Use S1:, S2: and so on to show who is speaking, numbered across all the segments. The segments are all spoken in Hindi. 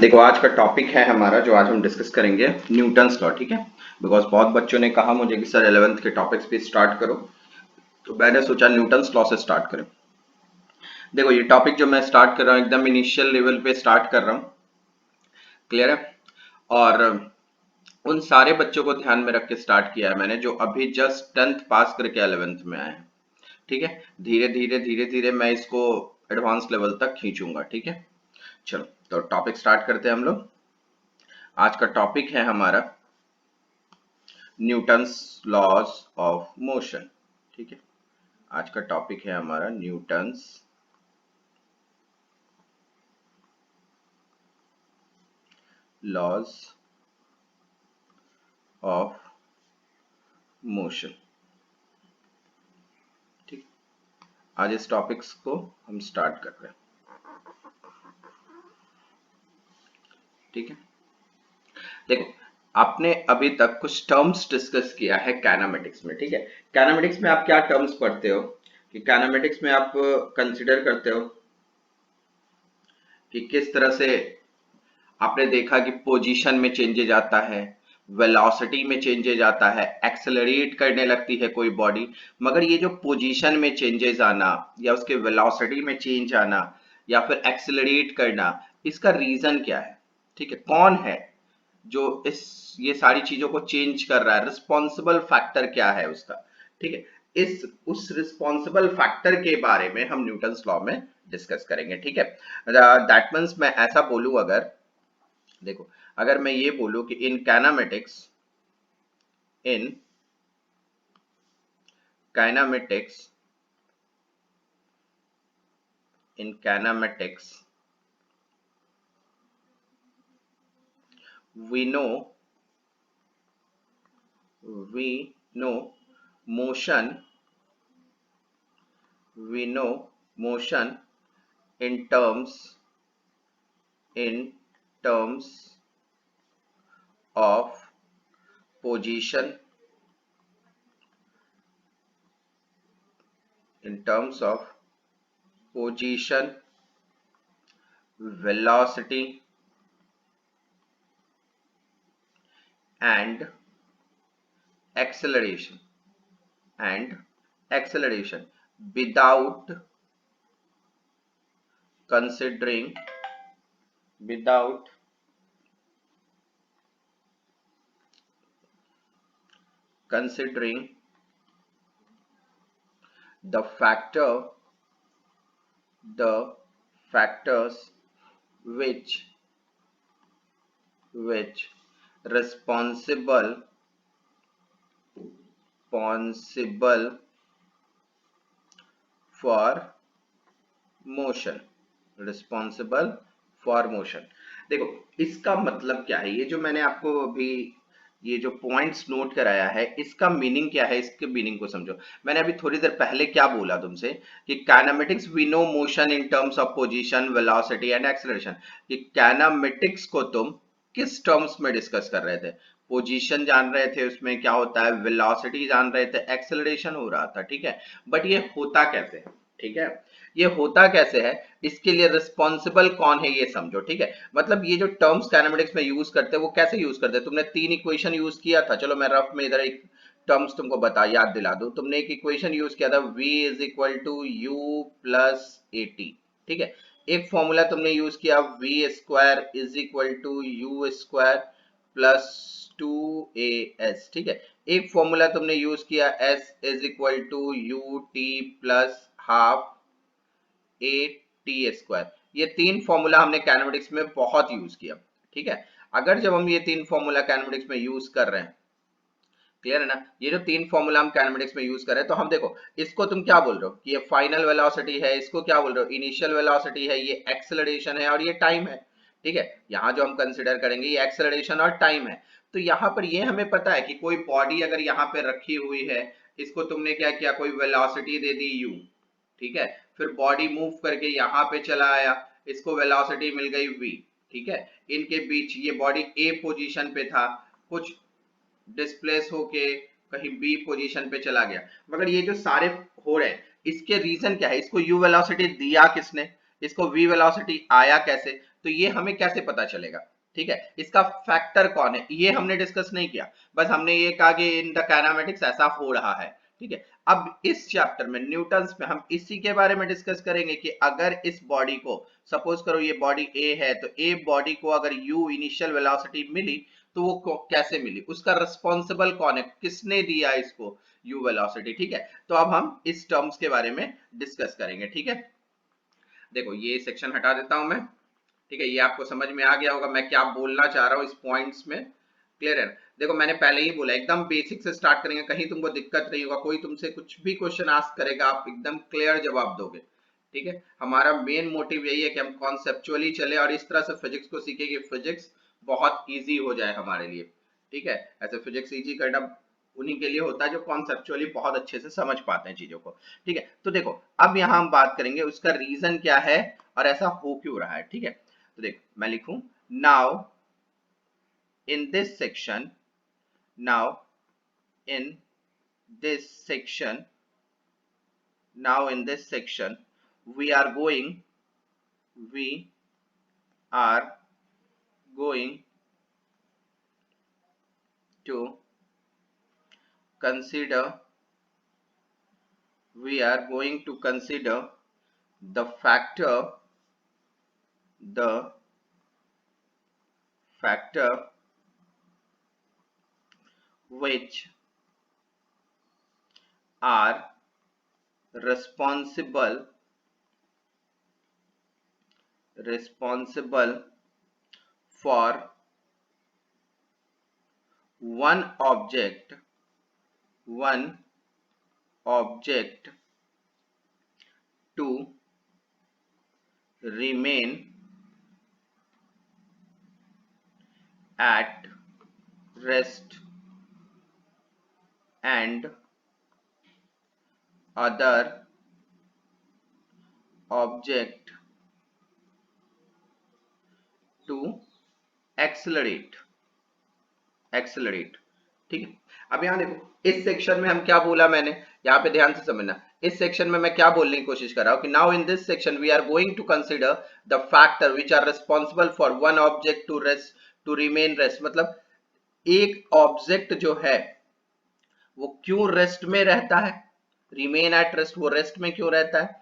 S1: देखो आज का टॉपिक है हमारा जो आज हम डिस्कस करेंगे न्यूटन्स लॉ। ठीक है, बिकॉज बहुत बच्चों ने कहा मुझे कि सर 11th के टॉपिक्स पे स्टार्ट करो, तो मैंने सोचा न्यूटन्स लॉ से स्टार्ट करें। देखो ये टॉपिक जो मैं स्टार्ट कर रहा हूँ एकदम इनिशियल लेवल पे स्टार्ट कर रहा हूँ, क्लियर है। और उन सारे बच्चों को ध्यान में रख के स्टार्ट किया है मैंने जो अभी जस्ट 10th पास करके 11th में आए हैं। ठीक है, धीरे धीरे धीरे धीरे मैं इसको एडवांस लेवल तक खींचूंगा। ठीक है, चलो तो टॉपिक स्टार्ट करते हैं हम लोग। आज का टॉपिक है हमारा न्यूटन्स लॉज ऑफ मोशन। ठीक है, आज का टॉपिक है हमारा न्यूटन्स लॉज ऑफ मोशन। ठीक, आज इस टॉपिक्स को हम स्टार्ट कर रहे हैं। ठीक है, देखो आपने अभी तक कुछ टर्म्स डिस्कस किया है काइनेमेटिक्स में। ठीक है, काइनेमेटिक्स में आप क्या टर्म्स पढ़ते हो कि काइनेमेटिक्स में आप कंसिडर करते हो कि किस तरह से आपने देखा कि पोजीशन में चेंजेज आता है, वेलोसिटी में चेंजेज आता है, एक्सेलरेट करने लगती है कोई बॉडी। मगर ये जो पोजीशन में चेंजेस आना या उसके वेलोसिटी में चेंज आना या फिर एक्सेलरेट करना, इसका रीजन क्या है? ठीक है, कौन है जो इस ये सारी चीजों को चेंज कर रहा है, रिस्पॉन्सिबल फैक्टर क्या है उसका? ठीक है, इस उस रिस्पॉन्सिबल फैक्टर के बारे में हम न्यूटन्स लॉ में डिस्कस करेंगे। ठीक है, दैट मीन्स मैं ऐसा बोलूं, अगर देखो अगर मैं ये बोलूं कि in kinematics in kinematics we know we know motion we know motion in terms of position, in terms of position, velocity and acceleration and acceleration without considering without considering the factors which responsible responsible for motion responsible for motion. देखो इसका मतलब क्या है, ये जो मैंने आपको अभी ये जो पॉइंट्स नोट कराया है इसका मीनिंग क्या है, इसके मीनिंग को समझो। मैंने अभी थोड़ी देर पहले क्या बोला तुमसे कि kinematics we know motion in terms of position, velocity and acceleration. कि काइनेमेटिक्स को तुम किस टर्म्स में डिस्कस कर रहे थे? पोजीशन जान रहे थे, उसमें क्या होता है, वेलोसिटी जान रहे थे, एक्सेलरेशन हो रहा था। ठीक है, बट ये होता कैसे है? ठीक है, ये होता कैसे है, इसके लिए रिस्पॉन्सिबल कौन है ये समझो। ठीक है, मतलब ये जो टर्म्स काइनेमेटिक्स में यूज करते हैं वो कैसे यूज करते हैं? तुमने तीन इक्वेशन यूज किया था, चलो मैं रफ में इधर एक टर्म्स तुमको बता याद दिला दूं। तुमने एक इक्वेशन यूज किया था v is equal to u plus a t. ठीक है, एक फॉर्मूला तुमने यूज किया v square is equal to u square plus two a s. ठीक है, एक फॉर्मूला तुमने यूज किया s is equal to u t plus half a t square. ये तीन फॉर्मूला हमने काइनेमेटिक्स में बहुत यूज किया। ठीक है, अगर जब हम ये तीन फॉर्मूला काइनेमेटिक्स में यूज कर रहे हैं, क्लियर है ना, ये जो तीन फॉर्मूला हम काइनेमेटिक्स में यूज कर रहे हैं, तो हम देखो इसको तुम क्या बोल रहे हो कि ये फाइनल वेलोसिटी है, इसको क्या बोल रहे हो, इनिशियल वेलोसिटी है, ये एक्सेलरेशन है और ये टाइम है। ठीक है, यहाँ जो हम कंसिडर करेंगे ये एक्सेलरेशन और टाइम है। तो यहाँ पर ये हमें पता है कि कोई बॉडी अगर यहाँ पे रखी हुई है, इसको तुमने क्या किया, कोई वेलोसिटी दे दी u। ठीक है, फिर बॉडी मूव करके यहाँ पे चला आया, इसको वेलोसिटी मिल गई v। ठीक है, इनके बीच ये बॉडी a पोजीशन पे था, कुछ डिस्प्लेस होके कहीं बी पोजीशन पे चला गया। मगर ये जो सारे हो रहे हैं इसके रीजन क्या है? इसको यू वेलोसिटी दिया किसने? इसको v वेलोसिटी आया कैसे, तो ये हमें कैसे पता चलेगा, ठीक है। इसका फैक्टर कौन है ये हमने डिस्कस नहीं किया, बस हमने ये कहा कि इन द काइनेमेटिक्स ऐसा हो रहा है, ठीक है। अब इस चैप्टर में न्यूटन्स में हम इसी के बारे में डिस्कस करेंगे कि अगर इस बॉडी को, सपोज करो ये बॉडी ए है, तो ए बॉडी को अगर u इनिशियल वेलोसिटी मिली तो वो कैसे मिली, उसका रिस्पॉन्सिबल कौन है, किसने दिया इसको u वेलोसिटी, ठीक है। तो अब हम इस टर्म्स के बारे में डिस्कस करेंगे, ठीक है। देखो ये सेक्शन हटा देता हूं मैं, ठीक है। ये आपको समझ में आ गया होगा मैं क्या बोलना चाह रहा हूँ इस पॉइंट्स में, क्लियर है। देखो मैंने पहले ही बोला एकदम बेसिक से स्टार्ट करेंगे, कहीं तुमको दिक्कत नहीं होगा, कोई तुमसे कुछ भी क्वेश्चन आस्क करेगा आप एकदम क्लियर जवाब दोगे, ठीक है। हमारा मेन मोटिव यही है कि हम कॉन्सेप्चुअली चले और इस तरह से फिजिक्स को सीखे कि फिजिक्स बहुत ईजी हो जाए हमारे लिए, ठीक है। ऐसे फिजिक्स ईजी करना उन्हीं के लिए होता है जो कॉन्सेप्चुअली बहुत अच्छे से समझ पाते हैं चीजों को, ठीक है। तो देखो अब यहाँ हम बात करेंगे उसका रीजन क्या है और ऐसा हो क्यों रहा है, ठीक है। तो देखो मैं लिखूं now in this section, now in this section, now in this section we are going to consider we are going to consider the factor which are responsible for one object to remain at rest and other object to accelerate, ठीक है। अब यहाँ देखो इस सेक्शन में हम क्या बोला मैंने, यहाँ पे ध्यान से समझना, इस सेक्शन में मैं क्या बोलने की कोशिश कर रहा हूँ कि now in this section we are going to consider the factor which are responsible for one object to rest to remain rest, मतलब एक ऑब्जेक्ट जो है वो क्यों रेस्ट में रहता है, रिमेन एट रेस्ट, वो रेस्ट में क्यों रहता है,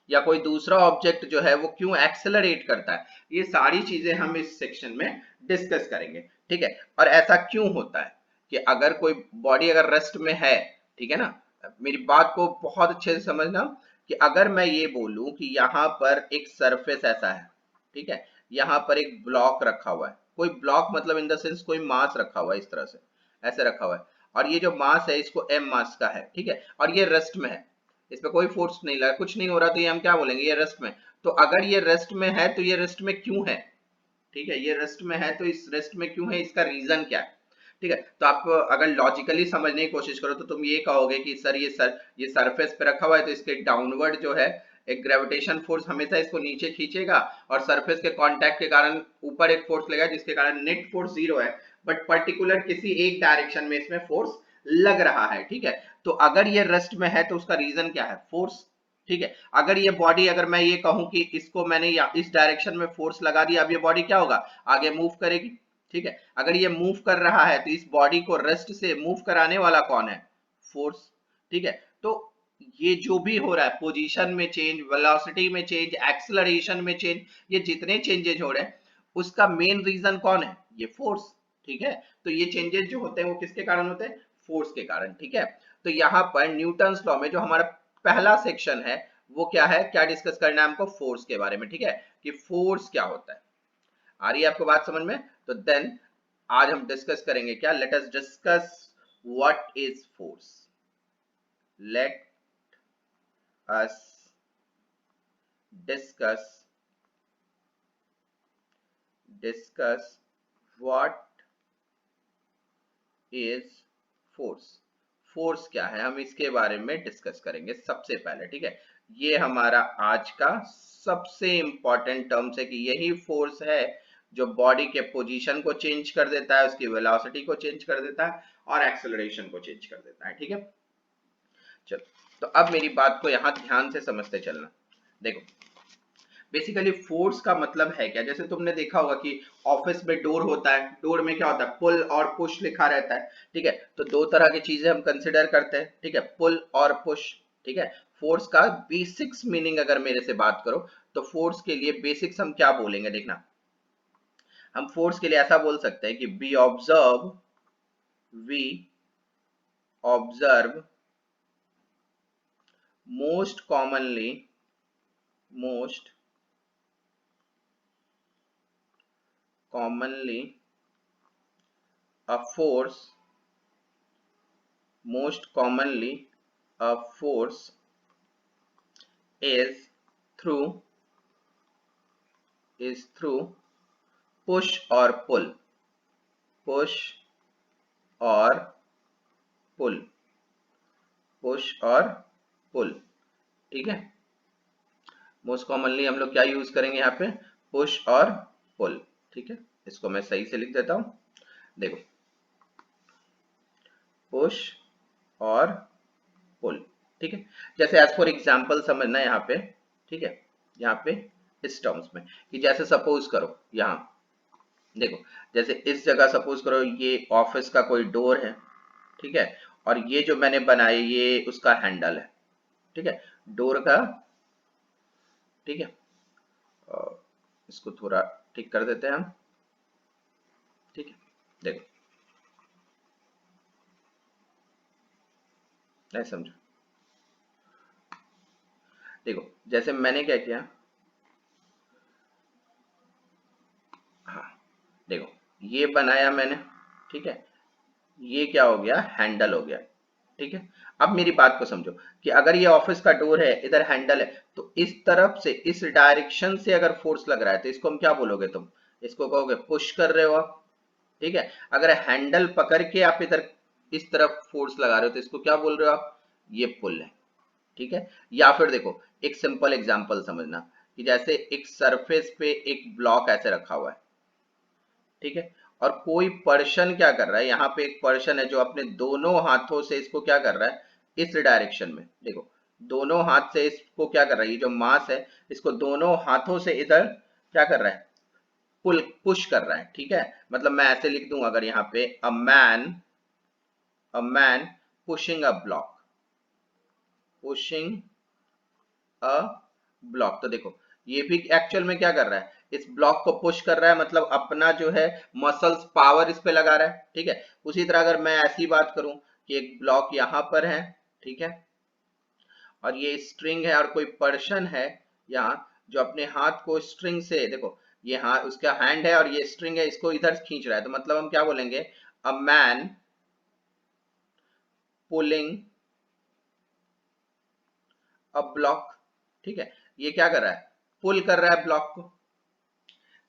S1: या कोई दूसरा ऑब्जेक्ट जो है वो क्यों एक्सेलरेट करता है, ये सारी चीजें हम इस सेक्शन में डिस्कस करेंगे, ठीक है। और ऐसा क्यों होता है कि अगर कोई बॉडी अगर रेस्ट में है, ठीक है ना, मेरी बात को बहुत अच्छे से समझना, कि अगर मैं ये बोलूं कि यहाँ पर एक सरफेस ऐसा है, ठीक है, यहाँ पर एक ब्लॉक रखा हुआ है, कोई ब्लॉक मतलब इन द सेंस कोई मास रखा हुआ है, इस तरह से ऐसे रखा हुआ है, और ये जो मास है इसको m मास का है, ठीक है, और ये रेस्ट में है, इस पे कोई फोर्स नहीं लगा, कुछ नहीं हो रहा, तो ये हम क्या बोलेंगे, ये रेस्ट में। तो अगर ये रेस्ट में है तो ये रेस्ट में क्यों है, ठीक है, ये रेस्ट में है तो इस रेस्ट में क्यों है, इसका रीजन क्या है, ठीक है। तो आप अगर लॉजिकली समझने की कोशिश करो तो तुम ये कहोगे कि सर ये सरफेस पे रखा हुआ है तो इसके डाउनवर्ड जो है एक ग्रेविटेशन फोर्स हमेशा इसको नीचे खींचेगा, और सरफेस के कांटेक्ट के कारण ऊपर एक फोर्स लगेगा जिसके कारण नेट फोर्स 0 है, बट पर्टिकुलर किसी एक डायरेक्शन में इसमें फोर्स लग रहा है, ठीक है। तो अगर ये रेस्ट में है तो उसका रीजन क्या है, फोर्स, ठीक है। अगर ये बॉडी, अगर मैं ये कहूं कि इसको मैंने या इस डायरेक्शन में फोर्स लगा दिया, अब ये बॉडी क्या होगा, आगे मूव करेगी, ठीक है। अगर ये मूव कर रहा है तो इस बॉडी को रेस्ट से मूव कराने वाला कौन है, फोर्स, ठीक है। तो ये जो भी हो रहा है, पोजीशन में चेंज, वेलोसिटी में चेंज, एक्सेलरेशन में चेंज, ये जितने चेंजेज हो रहे हैं उसका मेन रीजन कौन है, ये फोर्स, ठीक है। तो ये चेंजेस जो होते हैं वो किसके कारण होते हैं, फोर्स के कारण, ठीक है। तो यहाँ पर न्यूटन्स लॉ में जो हमारा पहला सेक्शन है वो क्या है, क्या डिस्कस करना है हमको, फोर्स के बारे में, ठीक है, कि फोर्स क्या होता है। आ रही है आपको बात समझ में, तो देन आज हम डिस्कस करेंगे क्या, let us discuss what is force, let us discuss what is force, force क्या है हम इसके बारे में डिस्कस करेंगे सबसे पहले, ठीक है। ये हमारा आज का सबसे इंपॉर्टेंट टर्म्स है कि यही फोर्स है जो बॉडी के पोजीशन को चेंज कर देता है, उसकी वेलोसिटी को चेंज कर देता है और एक्सेलरेशन को चेंज कर देता है, ठीक है। चलो तो अब मेरी बात को यहां ध्यान से समझते चलना, देखो बेसिकली फोर्स का मतलब है क्या, जैसे तुमने देखा होगा कि ऑफिस में डोर होता है, डोर में क्या होता है, पुल और पुश लिखा रहता है, ठीक है। तो दो तरह की चीजें हम कंसिडर करते हैं, ठीक है, पुल और पुश, ठीक है। फोर्स का बेसिक्स मीनिंग अगर मेरे से बात करो तो फोर्स के लिए बेसिक्स हम क्या बोलेंगे, देखना, हम फोर्स के लिए ऐसा बोल सकते हैं कि we observe most commonly a force most commonly a force is through push or push or pull push और पुल, ठीक है। मोस्ट कॉमनली हम लोग क्या यूज करेंगे यहाँ पे, पुश और पुल, ठीक है। इसको मैं सही से लिख देता हूं, देखो, पुश और पुल, ठीक है। जैसे एज फॉर एग्जाम्पल समझना यहाँ पे, ठीक है, यहाँ पे इस टर्म्स में कि जैसे सपोज करो यहाँ देखो, जैसे इस जगह सपोज करो ये ऑफिस का कोई डोर है, ठीक है, और ये जो मैंने बनाया ये उसका हैंडल है, ठीक है, डोर का, ठीक है। इसको थोड़ा ठीक कर देते हैं हम, ठीक है। देखो, नहीं समझो, देखो जैसे मैंने क्या किया, हाँ देखो, ये बनाया मैंने, ठीक है, ये क्या हो गया, हैंडल हो गया, ठीक है। अब मेरी बात को समझो कि अगर ये ऑफिस का डोर है, इधर हैंडल है, तो इस तरफ से इस डायरेक्शन से अगर फोर्स लग रहा है तो इसको हम क्या बोलोगे, तुम इसको कहोगे पुश कर रहे हो आप, ठीक है। अगर हैंडल पकड़ के आप इधर इस तरफ फोर्स लगा रहे हो तो इसको क्या बोल रहे हो आप, ये पुल है, ठीक है। या फिर देखो एक सिंपल एग्जांपल समझना कि जैसे एक सरफेस पे एक ब्लॉक ऐसे रखा हुआ है, ठीक है, और कोई पर्सन क्या कर रहा है, यहाँ पे एक पर्सन है जो अपने दोनों हाथों से इसको क्या कर रहा है, इस डायरेक्शन में देखो, दोनों हाथ से इसको क्या कर रहा है, ये जो मास है इसको दोनों हाथों से इधर क्या कर रहा है, पुल पुश कर रहा है, ठीक है। मतलब मैं ऐसे लिख दूं अगर यहाँ पे a man pushing a block, pushing a block, तो देखो ये भी एक्चुअल में क्या कर रहा है, इस ब्लॉक को पुश कर रहा है, मतलब अपना जो है मसल्स पावर इस पे लगा रहा है, ठीक है। उसी तरह अगर मैं ऐसी बात करूं कि एक ब्लॉक यहां पर है, ठीक है, और ये स्ट्रिंग है और कोई पर्सन है यहाँ जो अपने हाथ को स्ट्रिंग से देखो, ये हाथ उसका हैंड है और ये स्ट्रिंग है, इसको इधर खींच रहा है, तो मतलब हम क्या बोलेंगे, a man pulling a block, ठीक है। ये क्या कर रहा है, पुल कर रहा है ब्लॉक को,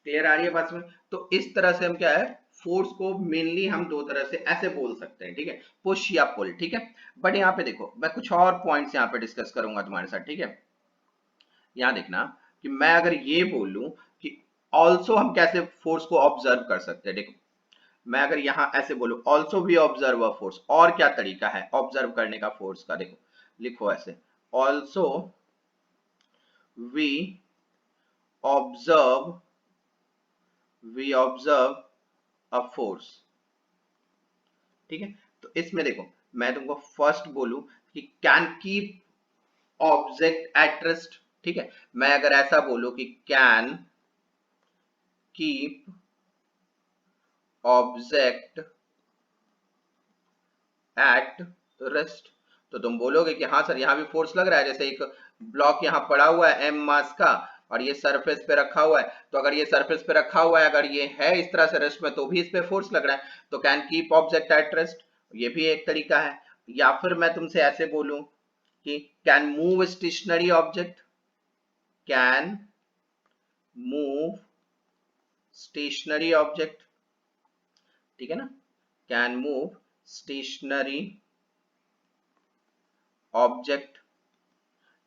S1: क्लियर आ रही है बात में। तो इस तरह से हम क्या है, फोर्स को मेनली हम दो तरह से ऐसे बोल सकते हैं, ठीक है, पुश या पुल, ठीक है। बट यहाँ पे देखो मैं कुछ और पॉइंट्स यहाँ पे डिस्कस करूंगा तुम्हारे साथ, ठीक है। यहाँ देखना कि मैं अगर ये बोलूं कि ऑल्सो हम कैसे फोर्स को ऑब्जर्व कर सकते हैं, देखो मैं अगर यहाँ ऐसे बोलूं also we observe a force, और क्या तरीका है ऑब्जर्व करने का फोर्स का, देखो लिखो ऐसे, also we observe a force, ठीक है। तो इसमें देखो मैं तुमको फर्स्ट बोलूं कि can keep object at rest, ठीक है। मैं अगर ऐसा बोलूं कि can keep object at rest, तो तुम बोलोगे कि हाँ सर यहाँ भी फोर्स लग रहा है, जैसे एक ब्लॉक यहाँ पड़ा हुआ है एम मास का और ये सरफेस पे रखा हुआ है, तो अगर ये सरफेस पे रखा हुआ है, अगर ये है इस तरह से रेस्ट में तो भी इस पे फोर्स लग रहा है, तो can keep object at rest, ये भी एक तरीका है। या फिर मैं तुमसे ऐसे बोलूं कि can move stationary object, can move stationary object, ठीक है ना, कैन मूव स्टेशनरी ऑब्जेक्ट,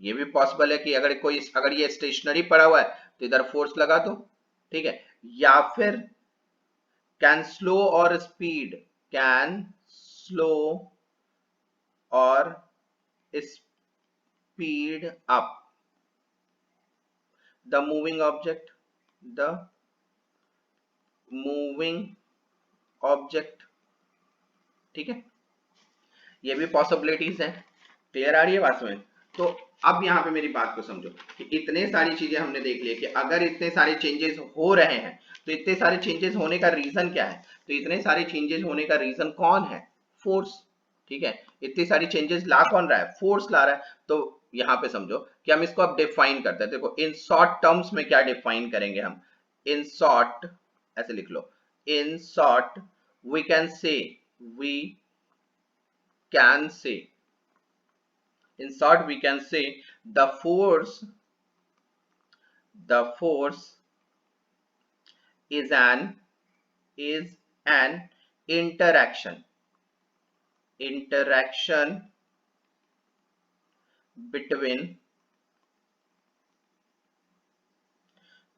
S1: ये भी पॉसिबल है कि अगर ये स्टेशनरी पड़ा हुआ है तो इधर फोर्स लगा दो, ठीक है। या फिर कैन स्लो और स्पीड, कैन स्लो और speed up, the moving object, the moving object, ठीक है, ये भी पॉसिबिलिटीज है। क्लियर आ रही है बात में? तो अब यहाँ पे मेरी बात को समझो कि इतने सारी चीजें हमने देख ली कि अगर इतने सारे चेंजेस हो रहे हैं तो इतने सारे चेंजेस होने का रीजन क्या है? तो इतने सारे चेंजेस होने का रीजन कौन है? फोर्स। ठीक है, इतनी सारी चेंजेस ला कौन रहा है? फोर्स ला रहा है। तो यहाँ पे समझो कि हम इसको अब डिफाइन करते हैं। देखो इन शॉर्ट टर्म्स में क्या डिफाइन करेंगे हम? इन शॉर्ट, ऐसे लिख लो, in short we can say, we can say, in short we can say the force is an interaction between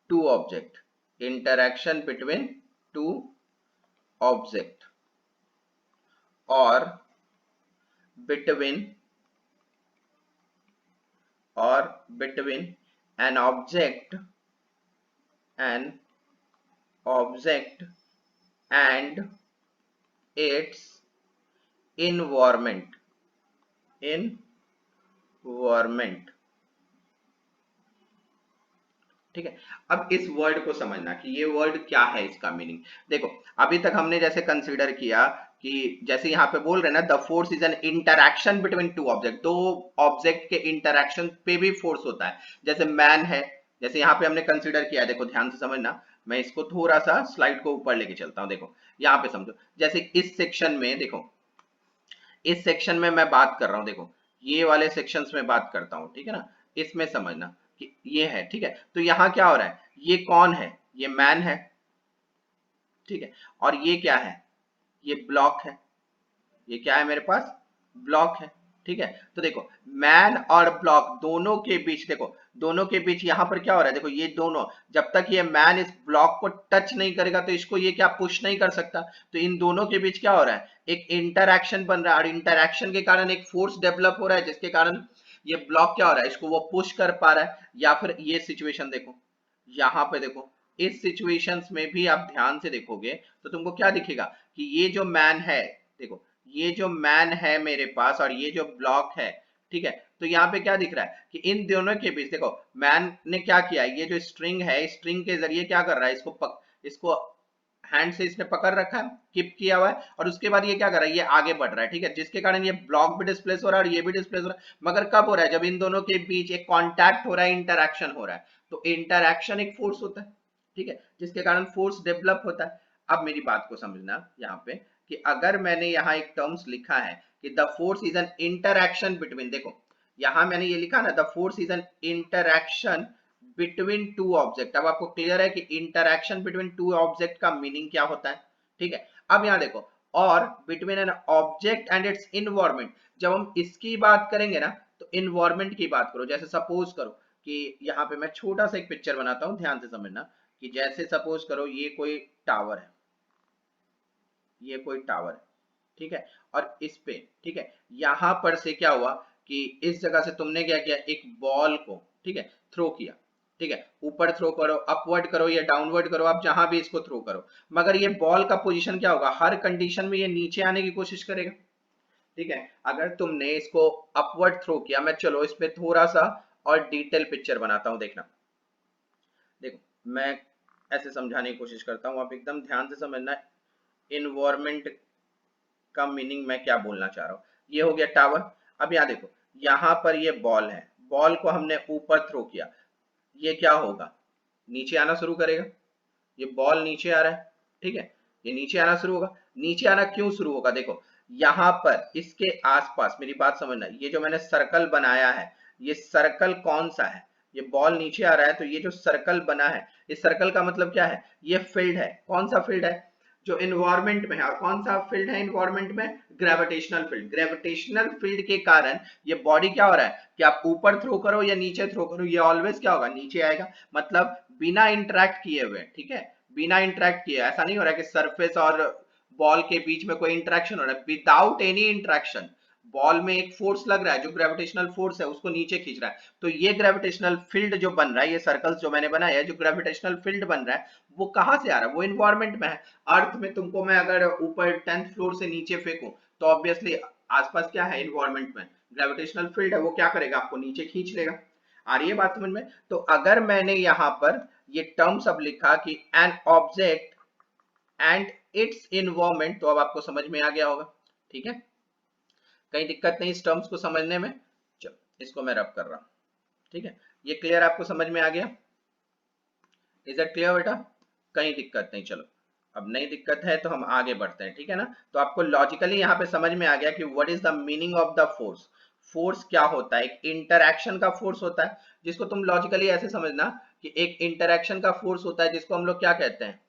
S1: two object, interaction between two object, or between between an object, an object and its environment, environment। ठीक है, अब इस वर्ड को समझना कि ये वर्ड क्या है, इसका मीनिंग। देखो अभी तक हमने जैसे कंसीडर किया कि जैसे यहाँ पे बोल रहे हैं ना, the force is an interaction between two object, दो ऑब्जेक्ट के इंटरैक्शन पे भी फोर्स होता है। जैसे मैन है, जैसे यहाँ पे हमने कंसीडर किया है, देखो ध्यान से समझना, मैं इसको थोड़ा सा स्लाइड को ऊपर लेके चलता हूँ। देखो यहाँ पे समझो, जैसे इस सेक्शन में देखो, इस सेक्शन में मैं बात कर रहा हूँ, देखो ये वाले सेक्शंस में बात करता हूँ, ठीक है ना, इसमें समझना कि ये है, ठीक है। तो यहाँ क्या हो रहा है, ये कौन है? ये मैन है, ठीक है। और ये क्या है? ये ब्लॉक है। ये क्या है मेरे पास? ब्लॉक है, ठीक है। तो देखो मैन और ब्लॉक दोनों के बीच, देखो दोनों के बीच यहाँ पर क्या हो रहा है, देखो ये दोनों, जब तक ये मैन इस ब्लॉक को टच नहीं करेगा तो इसको ये क्या पुश नहीं कर सकता। तो इन दोनों के बीच क्या हो रहा है? एक इंटरैक्शन बन रहा है, और इंटरैक्शन के कारण एक फोर्स डेवलप हो रहा है, जिसके कारण ये ब्लॉक क्या हो रहा है, इसको वो पुश कर पा रहा है। या फिर ये सिचुएशन देखो, यहाँ पे देखो, इस सिचुएशंस में भी आप ध्यान से देखोगे तो तुमको क्या दिखेगा कि ये जो मैन है, देखो ये जो मैन है मेरे पास और ये जो ब्लॉक है, ठीक है। तो यहाँ पे क्या दिख रहा है कि इन दोनों के बीच देखो मैन ने क्या किया, ये जो स्ट्रिंग है, स्ट्रिंग के जरिए क्या कर रहा है, इसको हैंड से इसने पकड़ रखा है, किप किया हुआ है, और उसके बाद ये क्या कर रहा है, ये आगे बढ़ रहा है, ठीक है, जिसके कारण ये ब्लॉक भी डिस्प्लेस हो रहा है और ये भी डिस्प्लेस हो रहा है। मगर कब हो रहा है? जब इन दोनों के बीच एक कॉन्टैक्ट हो रहा है, इंटरैक्शन हो रहा है। तो इंटरैक्शन एक फोर्स होता है, ठीक है, जिसके कारण फोर्स डेवलप होता है। अब मेरी बात को समझना यहाँ पे कि अगर मैंने यहाँ एक टर्म्स लिखा है कि the force is an interaction between, देखो यहाँ मैंने ये लिखा ना, the force is an interaction between two object. अब आपको क्लियर है कि इंटरैक्शन बिटवीन टू ऑब्जेक्ट का मीनिंग क्या होता है, ठीक है। अब यहाँ देखो, और between an object and it's environment, जब हम इसकी बात करेंगे ना तो इन्वायरमेंट की बात करो। जैसे सपोज करो कि यहाँ पे मैं छोटा सा एक पिक्चर बनाता हूँ, ध्यान से समझना कि जैसे सपोज करो ये कोई टावर है, ये कोई टावर है, ठीक है, और इस पे, ठीक है, यहां पर से क्या हुआ कि इस जगह से तुमने क्या किया, एक बॉल को, ठीक है, थ्रो किया, ठीक है, ऊपर थ्रो करो, अपवर्ड करो या डाउनवर्ड करो, आप जहां भी इसको थ्रो करो, मगर ये बॉल का पोजीशन क्या होगा, हर कंडीशन में ये नीचे आने की कोशिश करेगा, ठीक है। अगर तुमने इसको अपवर्ड थ्रो किया, मैं चलो इस पे थोड़ा सा और डिटेल पिक्चर बनाता हूं, देखना, देखो मैं ऐसे समझाने की कोशिश करता हूं, आप एकदम ध्यान से समझना इन्वायरमेंट का मीनिंग मैं क्या बोलना चाह रहा हूँ। ये हो गया टावर। अब यहाँ देखो, यहाँ पर ये बॉल है, बॉल को हमने ऊपर थ्रो किया, ये क्या होगा, नीचे आना शुरू करेगा। ये बॉल नीचे आ रहा है, ठीक है, ये नीचे आना शुरू होगा। नीचे आना क्यों शुरू होगा, देखो यहाँ पर इसके आसपास मेरी बात समझना, ये जो मैंने सर्कल बनाया है, ये सर्कल कौन सा है, ये बॉल नीचे आ रहा है तो ये जो सर्कल बना है, इस सर्कल का मतलब क्या है, ये फील्ड है। कौन सा फील्ड है? जो इन्वायरमेंट में है। और कौन सा फील्ड है इन्वायरमेंट में? Gravitational field. ग्रेविटेशनल फील्ड के कारण ये बॉडी क्या हो रहा है कि आप ऊपर थ्रो करो या नीचे थ्रो करो, ये ऑलवेज क्या होगा, नीचे आएगा। मतलब बिना इंटरेक्ट किए हुए, ठीक है, बिना इंटरेक्ट किए, ऐसा नहीं हो रहा है कि सरफेस और बॉल के बीच में कोई इंटरेक्शन हो रहा है, विदाउट एनी इंटरेक्शन, बॉल में एक फोर्स लग रहा है, जो ग्रेविटेशनल फोर्स है उसको नीचे खींच रहा है, तो ये ग्रेविटेशनल फील्ड जो बन रहा है, ये सर्कल्स जो मैंने बनाया है, जो ग्रेविटेशनल फील्ड बन रहा है, वो कहां से आ रहा है? वो इन्वायरमेंट में है। अर्थ में तुमको मैं अगर ऊपर 10th फ्लोर से नीचे फेंकूं, तो ऑब्वियसली आसपास क्या है? इन्वायरमेंट में ग्रेविटेशनल फील्ड है, वो क्या करेगा? आपको नीचे खींच लेगा। आ रही है बात समझ में? तो अगर मैंने यहाँ पर ये टर्म सब लिखा कि an object and it's environment, तो अब आपको समझ में आ गया होगा। ठीक है, कहीं दिक्कत नहीं इस टर्म्स को समझने में। चलो इसको मैं रब कर रहा हूं। ठीक है, ये क्लियर आपको समझ में आ गया? इज इट क्लियर बेटा? कहीं दिक्कत नहीं। चलो अब नहीं दिक्कत है तो हम आगे बढ़ते हैं। ठीक है ना? तो आपको लॉजिकली यहाँ पे समझ में आ गया कि what is the meaning of the force. Force क्या होता है? एक इंटरैक्शन का फोर्स होता है, जिसको तुम लॉजिकली ऐसे समझना कि एक इंटरैक्शन का फोर्स होता है, जिसको हम लोग क्या कहते हैं?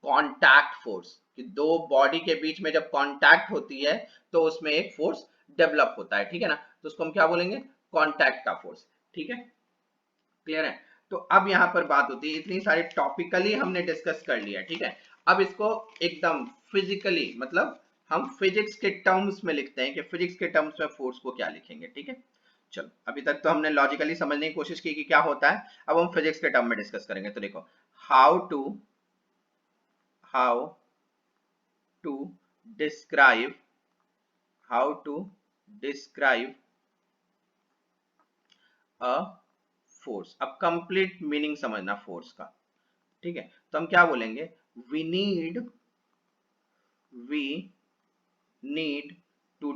S1: Contact force. कि दो बॉडी के बीच में जब कॉन्टैक्ट होती है तो उसमें एक फोर्स डेवलप होता है। ठीक है ना? तो उसको हम क्या बोलेंगे? कॉन्टैक्ट का फोर्स। ठीक है, क्लियर है? तो अब यहां पर बात होती है, इतनी सारी टॉपिकली हमने डिस्कस कर लिया। ठीक है, अब इसको एकदम फिजिकली, मतलब हम फिजिक्स के टर्म्स में लिखते हैं कि फिजिक्स के टर्म्स में फोर्स को क्या लिखेंगे। ठीक है, चलो अभी तक तो हमने लॉजिकली समझने की कोशिश की कि क्या होता है, अब हम फिजिक्स के टर्म में डिस्कस करेंगे। तो देखो, how how to describe how to describe a force। अब कंप्लीट मीनिंग समझना फोर्स का। ठीक है, तो हम क्या बोलेंगे? we need we need to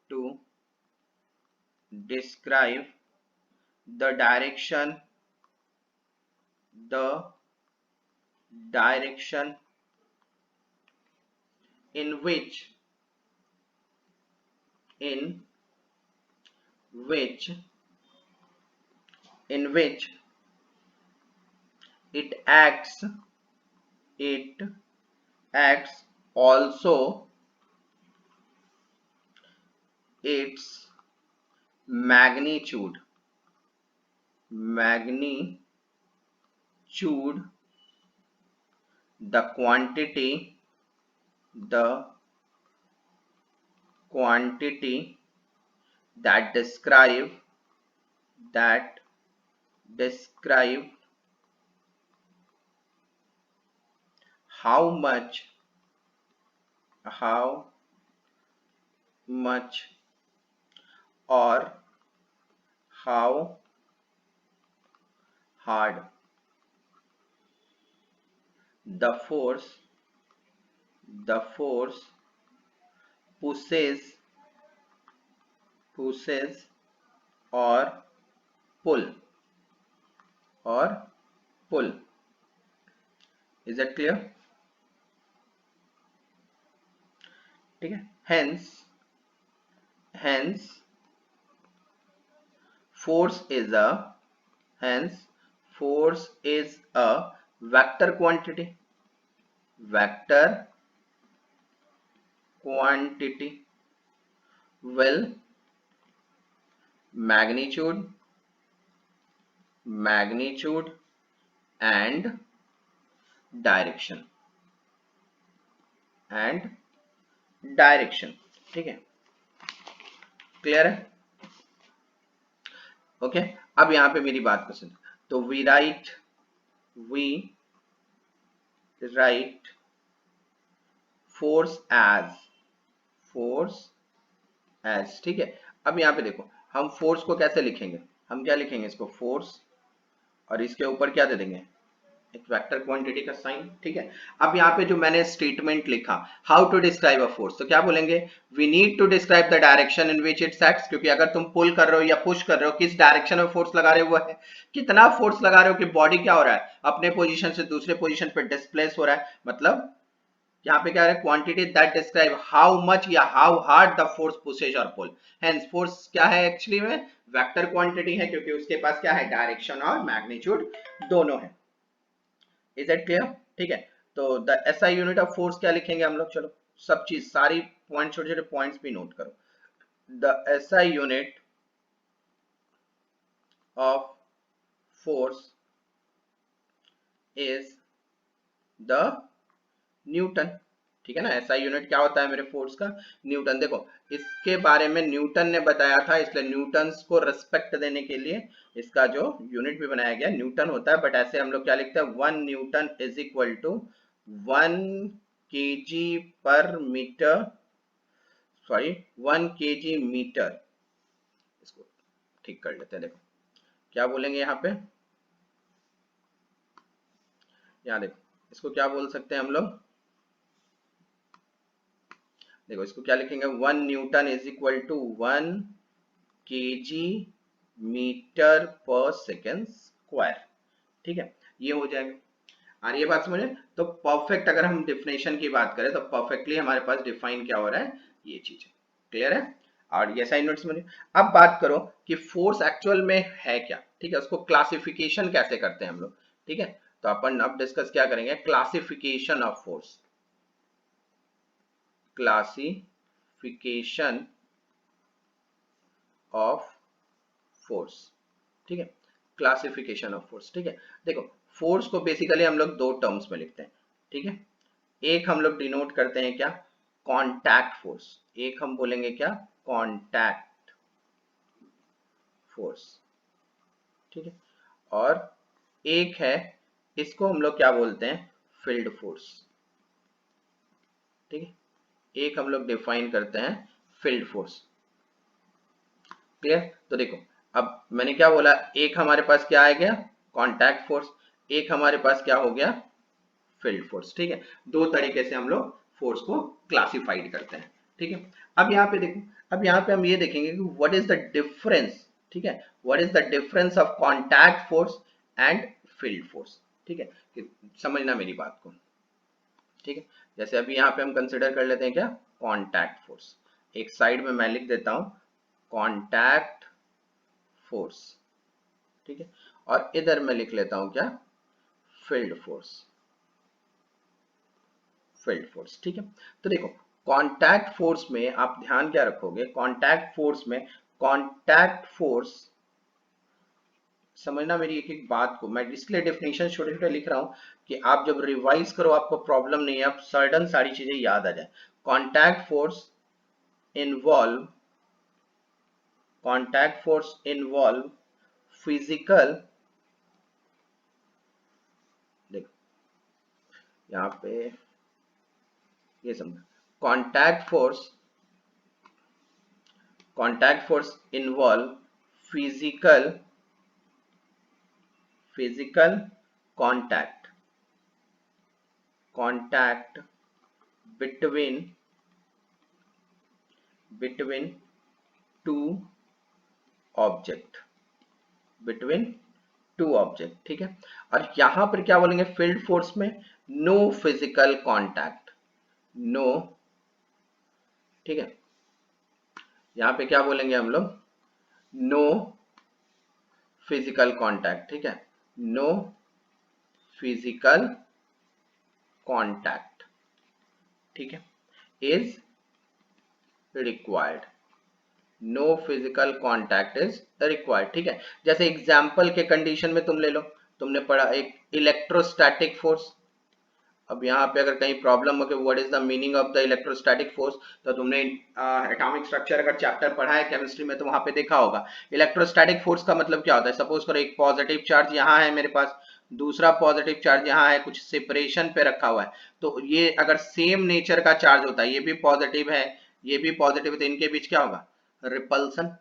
S1: to describe the the direction in in which in which it acts it acts, also its magnitude magnitude the quantity that that describe how much or how hard the force pushes or pull or pull। is that clear? ठीक है, hence force is a hence force is a vector quantity will magnitude and direction and direction. ठीक है, क्लियर है? ओके, अब यहां पे मेरी बात को सुन। तो वी राइट फोर्स एज। ठीक है, अब यहां पे देखो, हम फोर्स को कैसे लिखेंगे? हम क्या लिखेंगे? इसको फोर्स, और इसके ऊपर क्या दे देंगे? एक वेक्टर क्वांटिटी का साइन। ठीक है, अब यहाँ पे जो मैंने स्टेटमेंट लिखा, how to describe a force, तो क्या बोलेंगे? We need to describe the direction in which it's acts. क्योंकि अगर तुम पुल कर रहे हो या पुश कर रहे हो, किस डायरेक्शन में फोर्स लगा रहे हो है, कितना फोर्स लगा रहे हो कि बॉडी क्या हो रहा है? अपने पोजीशन से दूसरे पोजीशन पे डिस्प्लेस हो रहा है। मतलब यहाँ पे क्या है? Quantity that describe how much या how hard the force pushes और पुल। हेंस फोर्स क्या है एक्चुअली में? वेक्टर क्वांटिटी है, क्योंकि उसके पास क्या है? डायरेक्शन और मैग्नीट्यूड दोनों है। Is it clear? ठीक है, तो the SI unit of force क्या लिखेंगे हम लोग? चलो सब चीज, सारी पॉइंट, छोटे छोटे पॉइंट्स भी नोट करो। The SI unit of force is the Newton. ठीक है ना। एसआई यूनिट क्या होता है मेरे फोर्स का, न्यूटन। देखो इसके बारे में न्यूटन ने बताया था, इसलिए न्यूटन्स को रिस्पेक्ट देने के लिए इसका जो यूनिट भी बनाया गया न्यूटन होता है। बट ऐसे हम लोग क्या लिखते हैं, 1 न्यूटन इज इक्वल टू 1 kg/मीटर, सॉरी 1 kg/मीटर। इसको ठीक कर लेते हैं। देखो क्या बोलेंगे यहाँ पे, यहाँ देखो इसको क्या बोल सकते हैं हम लोग, देखो इसको क्या लिखेंगे, 1 न्यूटन इज इक्वल टू 1 kg/मीटर/सेकेंड स्क्वायर। ठीक है, ये हो जाएगा। और ये बात समझे, तो परफेक्ट अगर हम डिफिनेशन की बात करें तो परफेक्टली हमारे पास डिफाइन क्या हो रहा है, ये चीज क्लियर है। और ये साइन नोट्स में अब बात करो कि फोर्स एक्चुअल में है क्या। ठीक है, उसको क्लासिफिकेशन कैसे करते हैं हम लोग। ठीक है, तो अपन अब डिस्कस क्या करेंगे, classification of force, classification of force. ठीक है, क्लासिफिकेशन ऑफ फोर्स। ठीक है, देखो फोर्स को बेसिकली हम लोग दो टर्म्स में लिखते हैं। ठीक है, एक हम लोग डिनोट करते हैं क्या, कांटेक्ट फोर्स। एक हम बोलेंगे क्या, कांटेक्ट फोर्स। ठीक है, और एक है, इसको हम लोग क्या बोलते हैं, फील्ड फोर्स। ठीक है, एक हम लोग डिफाइन करते हैं फील्ड फोर्स। क्लियर। तो देखो अब मैंने क्या बोला, एक हमारे पास क्या आ गया, कांटेक्ट फोर्स, एक हमारे पास क्या हो गया, फील्ड फोर्स। ठीक है, दो तरीके से हम लोग फोर्स को क्लासिफाइड करते हैं। ठीक है, अब यहाँ पे देखो, अब यहाँ पे हम ये देखेंगे कि व्हाट इज द डिफरेंस। ठीक है, what is the difference of contact force and field force. ठीक है, कि समझना मेरी बात को। ठीक है, जैसे अभी यहाँ पे हम कंसिडर कर लेते हैं क्या, कांटेक्ट फोर्स। एक साइड में मैं लिख देता हूं कांटेक्ट फोर्स। ठीक है, और इधर मैं लिख लेता हूं क्या, फील्ड फोर्स, फील्ड फोर्स। ठीक है, तो देखो कांटेक्ट फोर्स में आप ध्यान क्या रखोगे, कांटेक्ट फोर्स में, कांटेक्ट फोर्स, समझना मेरी एक एक बात को, मैं इसलिए डेफिनेशन छोटे छोटे लिख रहा हूं कि आप जब रिवाइज करो आपको प्रॉब्लम नहीं है, आप सर्टन सारी चीजें याद आ जाए। Contact force involve, contact force involve physical, देखो यहाँ पे ये समझ, contact force, contact force involve physical, physical contact, contact between, between two object, between two object. ठीक है, और यहां पर क्या बोलेंगे, फील्ड फोर्स में नो फिजिकल कांटेक्ट, नो। ठीक है, यहां पे क्या बोलेंगे हम लोग, नो फिजिकल कांटेक्ट। ठीक है, नो फिजिकल कांटेक्ट। ठीक है, is required, no physical contact is required. ठीक है, जैसे एग्जाम्पल के कंडीशन में तुम ले लो, तुमने पढ़ा एक इलेक्ट्रोस्टैटिक फोर्स। अब यहाँ पे अगर कहीं प्रॉब्लम हो कि what is the meaning of the electrostatic force, तो तुमने एटॉमिक स्ट्रक्चर अगर चैप्टर पढ़ा है केमिस्ट्री में तो वहां पे देखा होगा। इलेक्ट्रोस्टैटिक फोर्स का मतलब क्या होता है, सपोज करो एक पॉजिटिव चार्ज यहाँ है मेरे पास, दूसरा पॉजिटिव चार्ज यहाँ है, कुछ सेपरेशन पे रखा हुआ है, तो ये अगर सेम नेचर का चार्ज होता है, ये भी पॉजिटिव है, ये भी पॉजिटिव है, तो इनके बीच क्या होगा, रिपल्सन।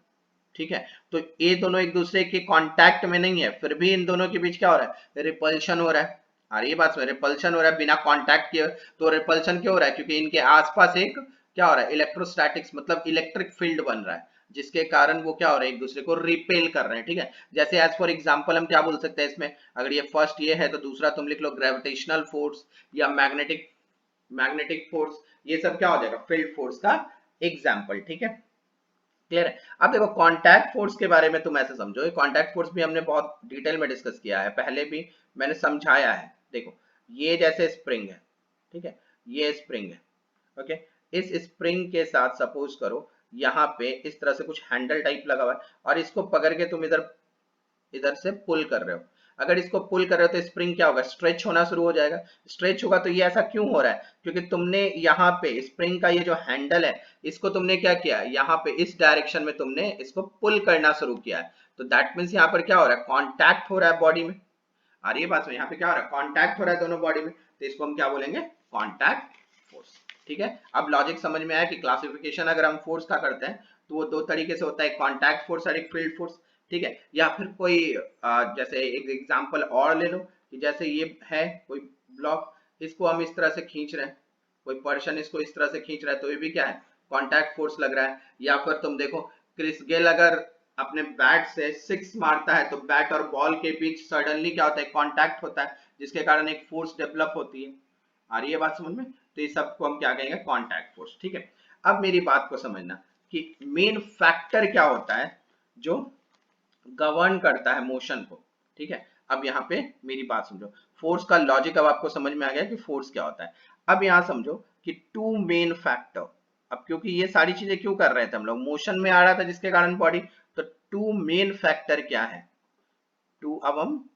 S1: ठीक है, तो ये दोनों एक दूसरे के कांटेक्ट में नहीं है, फिर भी इन दोनों के बीच क्या हो रहा है, रिपल्शन हो रहा है। और ये बात में रिपल्शन हो रहा है बिना कांटेक्ट के, तो रिपल्शन क्यों हो रहा है, क्योंकि इनके आसपास एक क्या हो रहा है, इलेक्ट्रोस्टैटिक्स मतलब इलेक्ट्रिक फील्ड बन रहा है, जिसके कारण वो क्या हो रहा है, एक दूसरे को रिपेल कर रहे हैं। ठीक है, जैसे एज फॉर एग्जांपल हम क्या बोल सकते हैं इसमें, अगर ये फर्स्ट ये है तो दूसरा तुम लिख लो ग्रेविटेशनल फोर्स या मैग्नेटिक, मैग्नेटिक फोर्स, ये सब क्या हो जाएगा, फील्ड फोर्स का एग्जाम्पल। ठीक है, क्लियर है। अब देखो कांटेक्ट फोर्स के बारे में तुम ऐसे समझो, कांटेक्ट फोर्स भी हमने बहुत डिटेल में डिस्कस किया है, पहले भी मैंने समझाया है। देखो ये जैसे स्प्रिंग है, ठीक है, ये स्प्रिंग है, ओके, इस स्प्रिंग के साथ सपोज करो यहाँ पे इस तरह से कुछ हैंडल टाइप लगा हुआ है, और इसको पकड़ के तुम इधर, इधर से पुल कर रहे हो। अगर इसको पुल कर रहे हो तो स्प्रिंग क्या होगा, स्ट्रेच होना शुरू हो जाएगा। स्ट्रेच होगा तो ये ऐसा क्यों हो रहा है, क्योंकि तुमने यहाँ पे स्प्रिंग का ये जो हैंडल है इसको तुमने क्या किया, यहाँ पे इस डायरेक्शन में तुमने इसको पुल करना शुरू किया है। तो दैट मीन्स यहाँ पर क्या हो रहा है, कॉन्टैक्ट हो रहा है बॉडी में। आ रही है बात में, यहाँ पे क्या हो रहा है, कॉन्टैक्ट हो रहा है दोनों बॉडी में, तो इसको हम क्या बोलेंगे, कॉन्टैक्ट फोर्स। ठीक है, अब लॉजिक समझ में आया कि क्लासिफिकेशन अगर हम फोर्स का करते हैं तो वो दो तरीके से होता है, कॉन्टैक्ट फोर्स और एक फील्ड फोर्स। ठीक है, या फिर कोई जैसे एक एग्जांपल और ले लो कि जैसे ये है कोई ब्लॉक, इसको हम इस तरह से खींच रहे हैं, कोई पर्सन इसको इस तरह से खींच रहा है, तो ये भी क्या है, कॉन्टैक्ट फोर्स लग रहा है। या फिर तुम देखो क्रिस गेल अगर अपने बैट से सिक्स मारता है तो बैट और बॉल के बीच सडनली क्या होता है, कांटेक्ट होता है, जिसके कारण एक फोर्स डेवलप होती है। आ रही है बात समझ में, तो ये सबको हम क्या कहेंगे, कांटेक्ट फोर्स। ठीक है, अब मेरी बात को समझना कि मेन फैक्टर क्या होता है जो गवर्न करता है मोशन को। ठीक है, अब यहाँ पे मेरी बात समझो, फोर्स का लॉजिक अब आपको समझ में आ गया कि फोर्स क्या होता है। अब यहाँ समझो कि टू मेन फैक्टर, अब क्योंकि ये सारी चीजें क्यों कर रहे थे हम लोग, मोशन में आ रहा था जिसके कारण बॉडी, तो टू मेन फैक्टर क्या है, टू अब हम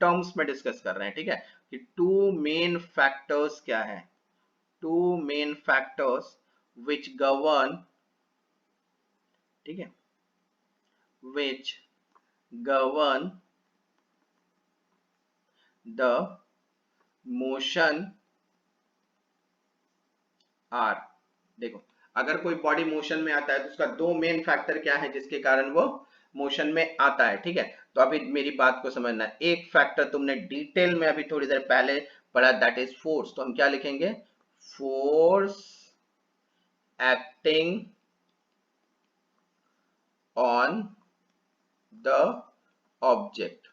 S1: टर्म्स में डिस्कस कर रहे हैं। ठीक है, कि टू मेन फैक्टर्स क्या है, two main factors which govern, ठीक है, which govern the motion are. देखो अगर कोई बॉडी मोशन में आता है तो उसका दो मेन फैक्टर क्या है जिसके कारण वो मोशन में आता है। ठीक है, तो अभी मेरी बात को समझना, एक फैक्टर तुमने डिटेल में अभी थोड़ी देर पहले पढ़ा, दैट इज फोर्स। तो हम क्या लिखेंगे, force acting on the object.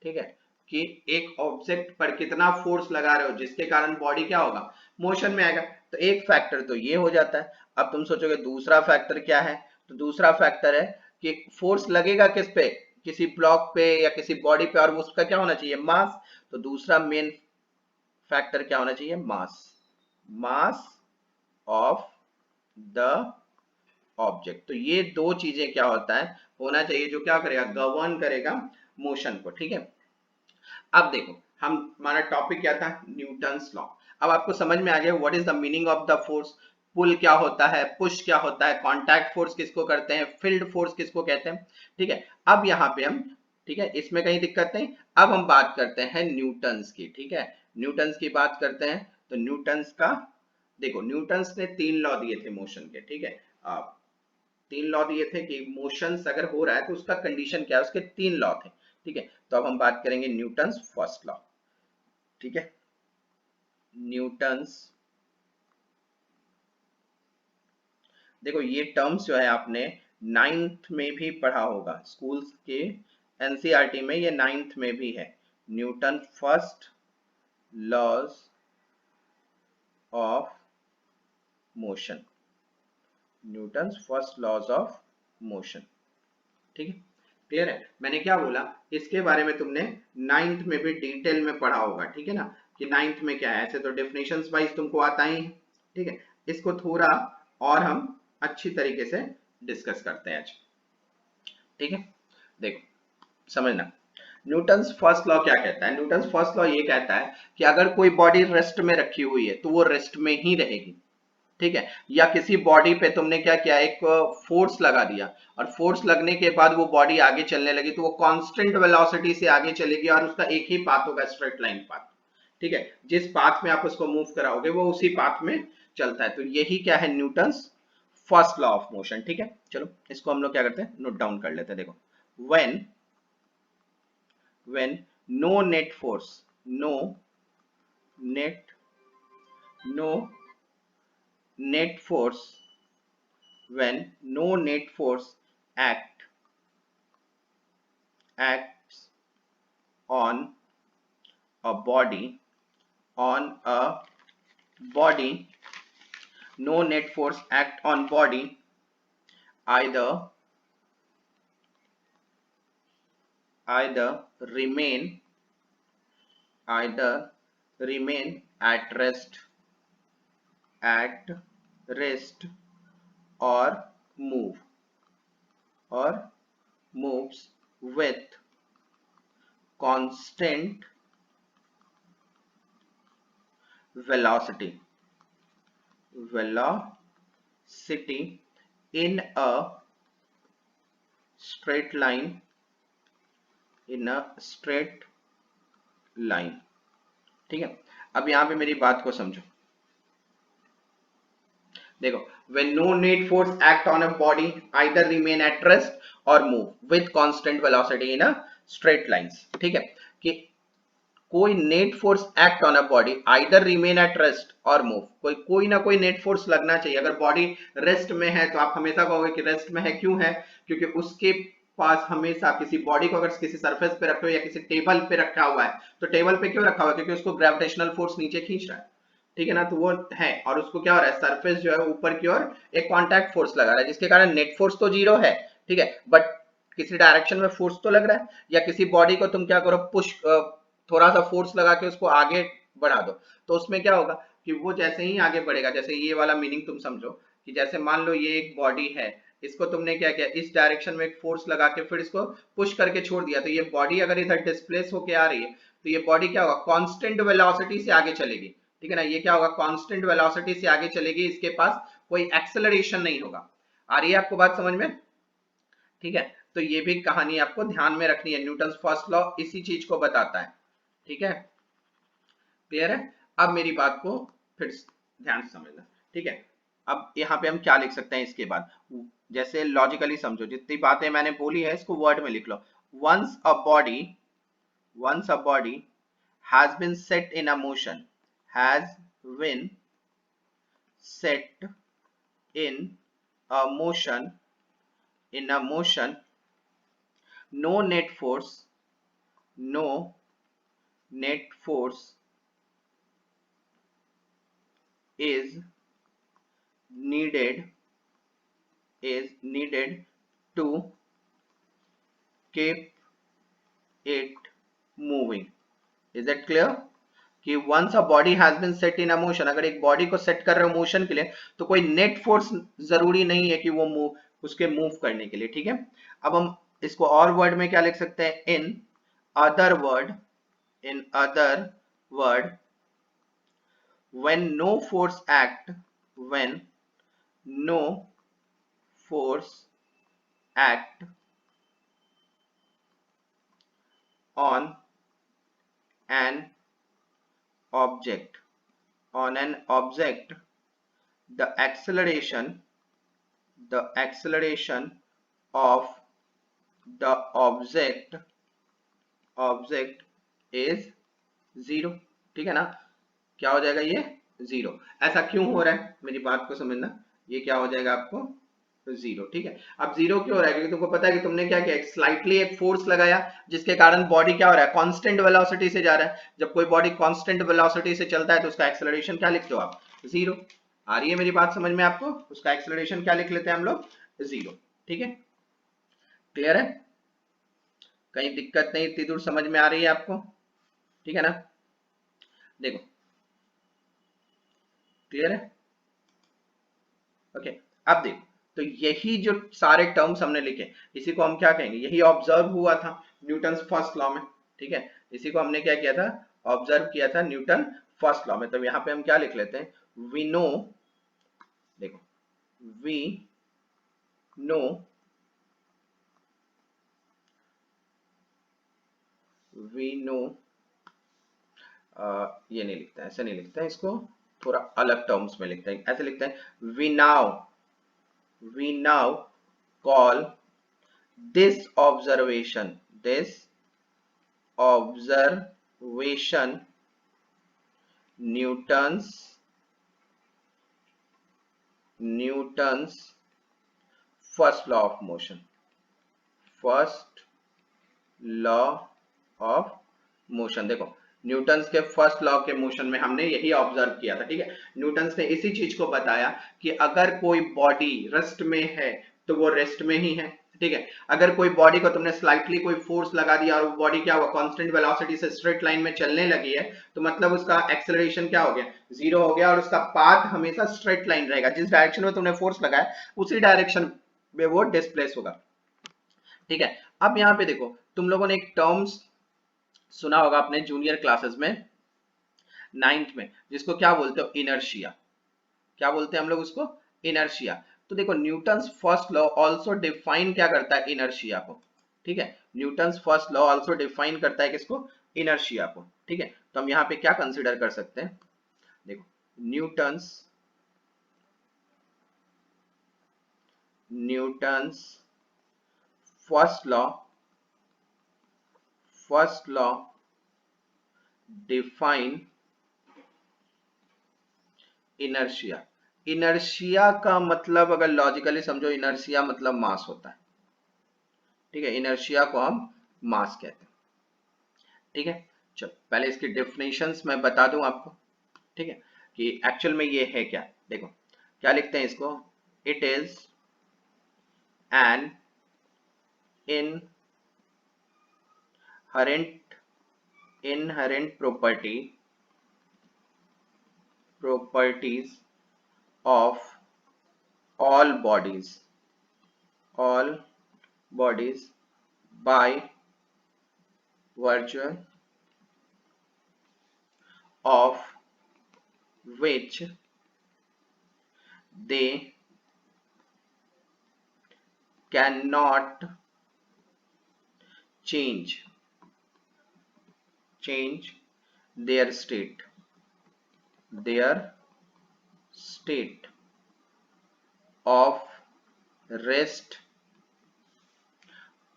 S1: ठीक है, कि एक ऑब्जेक्ट पर कितना फोर्स लगा रहे हो जिसके कारण बॉडी क्या होगा, मोशन में आएगा। तो एक फैक्टर तो ये हो जाता है। अब तुम सोचोगे दूसरा फैक्टर क्या है, तो दूसरा फैक्टर है कि फोर्स लगेगा किस पे, किसी ब्लॉक पे या किसी बॉडी पे, और उसका क्या होना चाहिए, मास। तो दूसरा मेन फैक्टर क्या होना चाहिए, मास, मास ऑफ द ऑब्जेक्ट। तो ये दो चीजें क्या होता है, होना चाहिए जो क्या करेगा, गवर्न करेगा मोशन को। ठीक है, अब देखो हम, हमारा टॉपिक क्या था, न्यूटन्स लॉ। अब आपको समझ में आ गया what is the meaning of the force, pull क्या होता है, पुश क्या होता है, कांटेक्ट फोर्स किसको करते हैं, फील्ड फोर्स किसको कहते हैं। ठीक है, अब यहाँ पे हम, ठीक है, इसमें कहीं दिक्कत नहीं। अब हम बात करते हैं न्यूटन्स की। ठीक है, न्यूटन्स की बात करते हैं, तो न्यूटन्स का देखो, न्यूटन्स ने तीन लॉ दिए थे मोशन के। ठीक है, तीन लॉ दिए थे कि मोशंस अगर हो रहा है तो उसका कंडीशन क्या है, उसके तीन लॉ थे। ठीक है, तो अब हम बात करेंगे न्यूटन्स फर्स्ट लॉ। ठीक है, न्यूटन्स, देखो ये टर्म्स जो है आपने नाइन्थ में भी पढ़ा होगा, स्कूल्स के एनसीईआरटी में ये नाइन्थ में भी है, Newton first laws of motion, Newton's first laws of motion. ठीक है, क्लियर है, मैंने क्या बोला, इसके बारे में तुमने नाइन्थ में भी डिटेल में पढ़ा होगा। ठीक है ना, कि नाइन्थ में क्या है, ऐसे तो डेफिनेशंस वाइज तुमको आता ही है। ठीक है, इसको थोड़ा और हम अच्छी तरीके से डिस्कस करते हैं आज। ठीक है, देखो समझना, न्यूटन्स फर्स्ट लॉ क्या कहता है, न्यूटन्स फर्स्ट लॉ ये कहता है कि अगर कोई बॉडी रेस्ट में रखी हुई है तो वो रेस्ट में ही रहेगी। ठीक है, या किसी बॉडी पे तुमने क्या किया, एक फोर्स लगा दिया, और फोर्स लगने के बाद वो बॉडी आगे चलने लगी, तो वो कांस्टेंट वेलोसिटी से आगे चलेगी और उसका एक ही पाथ होगा, स्ट्रेट लाइन पाथ। ठीक है, जिस पाथ में आप उसको मूव कराओगे वो उसी पाथ में चलता है। तो यही क्या है, Newton's first law of motion. ठीक है, चलो इसको हम लोग क्या करते हैं, नोट डाउन कर लेते हैं। देखो, when no net force, no net, no net force, when no net force acts on a body, on a body, no net force act on body, either either remain either remain at rest or move or moves with constant velocity in a straight line ठीक है। अब यहां पे मेरी बात को समझो, देखो, when no net force act on a body either remain at rest or move with constant velocity in a straight lines, ठीक है, कि कोई net force act on a body either remain at rest और मूव, कोई ना कोई नेट फोर्स लगना चाहिए। अगर बॉडी रेस्ट में है तो आप हमेशा कहोगे कि रेस्ट में है, क्यों है, क्योंकि उसके पास हमेशा किसी बॉडी को अगर किसी सरफेस पे रखे हो या किसी टेबल पे रखा हुआ है, तो टेबल पे क्यों रखा हुआ है, क्योंकि उसको ग्रेविटेशनल फोर्स नीचे खींच रहा है, ठीक है ना, तो वो है, और उसको क्या हो रहा है, सरफेस जो है ऊपर की ओर एक कॉन्टैक्ट फोर्स लगा रहा है, जिसके कारण नेट फोर्स तो जीरो है, ठीक है, बट किसी डायरेक्शन में फोर्स तो लग रहा है। या किसी बॉडी को तुम क्या करो, पुश, थोड़ा सा फोर्स लगा के उसको आगे बढ़ा दो, तो उसमें क्या होगा कि वो जैसे ही आगे बढ़ेगा, जैसे ये वाला मीनिंग तुम समझो कि जैसे मान लो ये एक बॉडी है, इसको तुमने क्या किया, इस डायरेक्शन में एक फोर्स लगा के फिर इसको पुश करके छोड़ दिया, तो ये बॉडी अगर इधर डिस्प्लेस होके आ रही है, तो ये बॉडी क्या होगा, कांस्टेंट वेलोसिटी से आगे चलेगी, ठीक है ना, ये क्या होगा, कांस्टेंट वेलोसिटी से आगे चलेगी, इसके पास कोई एक्सेलरेशन नहीं होगा। आ रही है आपको बात समझ में, ठीक है, तो ये भी कहानी आपको ध्यान में रखनी है, न्यूटन फर्स्ट लॉ इसी चीज को बताता है, ठीक है, क्लियर है। अब मेरी बात को फिर ध्यान से समझना, ठीक है। अब यहाँ पे हम क्या लिख सकते हैं इसके बाद, जैसे लॉजिकली समझो, जितनी बातें मैंने बोली है इसको वर्ड में लिख लो। once a body has been set in a motion, has been set in a motion, no net force is needed to keep it moving. Is that clear? कि once a body has been set in a motion, अगर एक बॉडी को सेट कर रहे हो मोशन के लिए, तो कोई नेट फोर्स जरूरी नहीं है कि वो उसके मूव करने के लिए, ठीक है। अब हम इसको और वर्ड में क्या लिख सकते हैं, in other word when no force act on an object, the acceleration of the object is zero, ठीक है ना, क्या हो जाएगा, ये जीरो। ऐसा क्यों हो रहा है, मेरी बात को समझना, ये क्या हो जाएगा आपको, जीरो, ठीक है। अब जीरो क्यों हो रहा है, क्योंकि तुमको पता है कि तुमने क्या किया, स्लाइटली एक फोर्स लगाया, जिसके कारण बॉडी क्या हो रहा है, कांस्टेंट वेलोसिटी से जा रहा है। जब कोई बॉडी कांस्टेंट वेलोसिटी से चलता है तो उसका एक्सेलरेशन क्या लिखते हो आप, जीरो। आ रही है मेरी बात समझ में आपको, उसका एक्सेलरेशन क्या लिख लेते हैं हम लोग, जीरो, ठीक है, क्लियर है, कहीं दिक्कत नहीं, इतनी दूर समझ में आ रही है आपको, ठीक है ना, देखो क्लियर है, ओके। अब देखो, तो यही जो सारे टर्म्स हमने लिखे, इसी को हम क्या कहेंगे, यही ऑब्जर्व हुआ था न्यूटन फर्स्ट लॉ में, ठीक है, इसी को हमने क्या किया था, ऑब्जर्व किया था न्यूटन फर्स्ट लॉ में। तो यहाँ पे हम क्या लिख लेते हैं, वी नो, देखो, वी नो ये नहीं लिखते हैं, ऐसे नहीं लिखते हैं, इसको थोड़ा अलग टर्म्स में लिखते हैं, ऐसे लिखते हैं, we now call this observation Newton's first law of motion, देखो, न्यूटन्स के फर्स्ट लॉ के मोशन में हमने यही ऑब्जर्व किया था, ठीक है। न्यूटन्स ने इसी चीज को बताया कि अगर कोई बॉडी रेस्ट में है तो वो रेस्ट में ही है, ठीक है। अगर कोई बॉडी को तुमने स्लाइटली कोई फोर्स लगा दिया और वो बॉडी क्या हुआ, कांस्टेंट वेलोसिटी से स्ट्रेट लाइन में चलने लगी है, तो मतलब उसका एक्सेलरेशन क्या हो गया, जीरो हो गया, और उसका पाथ हमेशा स्ट्रेट लाइन रहेगा, जिस डायरेक्शन में तुमने फोर्स लगाया उसी डायरेक्शन में वो डिस्प्लेस होगा, ठीक है। अब यहाँ पे देखो, तुम लोगों ने एक टर्म्स सुना होगा आपने जूनियर क्लासेस में, 9th में, जिसको क्या बोलते हो, इनर्शिया। क्या बोलते हैं हम लोग उसको, इनर्शिया। तो देखो Newton's first law also define क्या करता है, इनर्शिया को। ठीक है, Newton's first law also define करता है किसको, इनर्शिया को। ठीक है, तो हम यहाँ पे क्या कंसिडर कर सकते हैं, देखो Newton's first law define inertia. Inertia का मतलब अगर लॉजिकली समझो, इनर्शिया मतलब मास होता है। ठीक है, इनर्शिया को हम मास कहते हैं। ठीक है, चलो पहले इसकी डेफिनेशंस मैं बता दूं आपको। ठीक है, कि एक्चुअल में ये है क्या। देखो क्या लिखते हैं इसको, it is an inherent properties of all bodies by virtue of which they cannot change their state of rest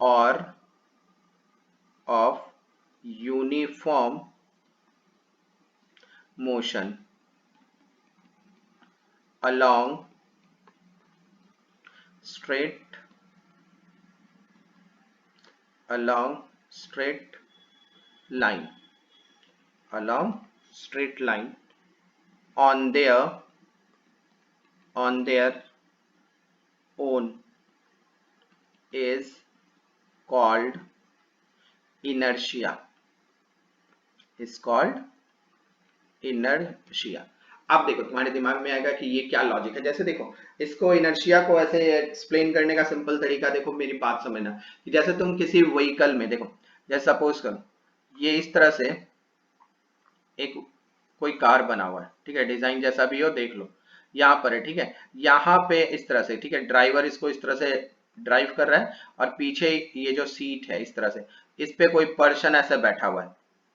S1: or of uniform motion along straight line on their own is called inertia अब देखो तुम्हारे दिमाग में आएगा कि ये क्या लॉजिक है। जैसे देखो इसको, इनर्शिया को ऐसे एक्सप्लेन करने का सिंपल तरीका देखो, मेरी बात समझना कि जैसे तुम किसी व्हीकल में, देखो जैसे सपोज करो ये इस तरह से एक कोई कार बना हुआ है। ठीक है, डिजाइन जैसा भी हो देख लो, यहाँ पर है। ठीक है, यहाँ पे इस तरह से, ठीक है, ड्राइवर इसको इस तरह से ड्राइव कर रहा है और पीछे ये जो सीट है इस तरह से, इस पे कोई पर्सन ऐसे बैठा हुआ है।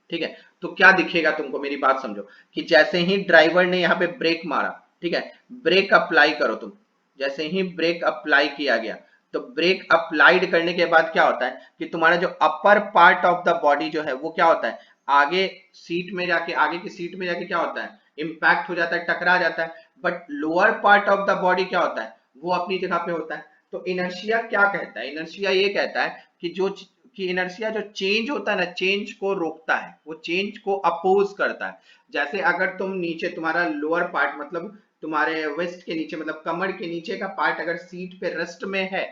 S1: ठीक है, तो क्या दिखेगा तुमको, मेरी बात समझो, कि जैसे ही ड्राइवर ने यहाँ पे ब्रेक मारा, ठीक है, ब्रेक अप्लाई करो तुम, जैसे ही ब्रेक अप्लाई किया गया, तो ब्रेक अप्लाइड करने के बाद क्या होता है कि तुम्हारा जो upper part of the body जो है वो क्या होता है, आगे सीट में जाके, आगे की सीट में जाके क्या होता है, इंपैक्ट हो जाता है, टकरा जाता है। But lower part of the body क्या होता है, वो अपनी जगह पे होता है। तो इनर्शिया क्या कहता है, इनर्शिया ये कहता है कि इनर्शिया जो चेंज होता है ना, चेंज को रोकता है, वो चेंज को अपोज करता है। जैसे अगर तुम नीचे, तुम्हारा लोअर पार्ट मतलब तुम्हारे वेस्ट के नीचे, मतलब कमर के नीचे का पार्ट अगर सीट पे रेस्ट में है,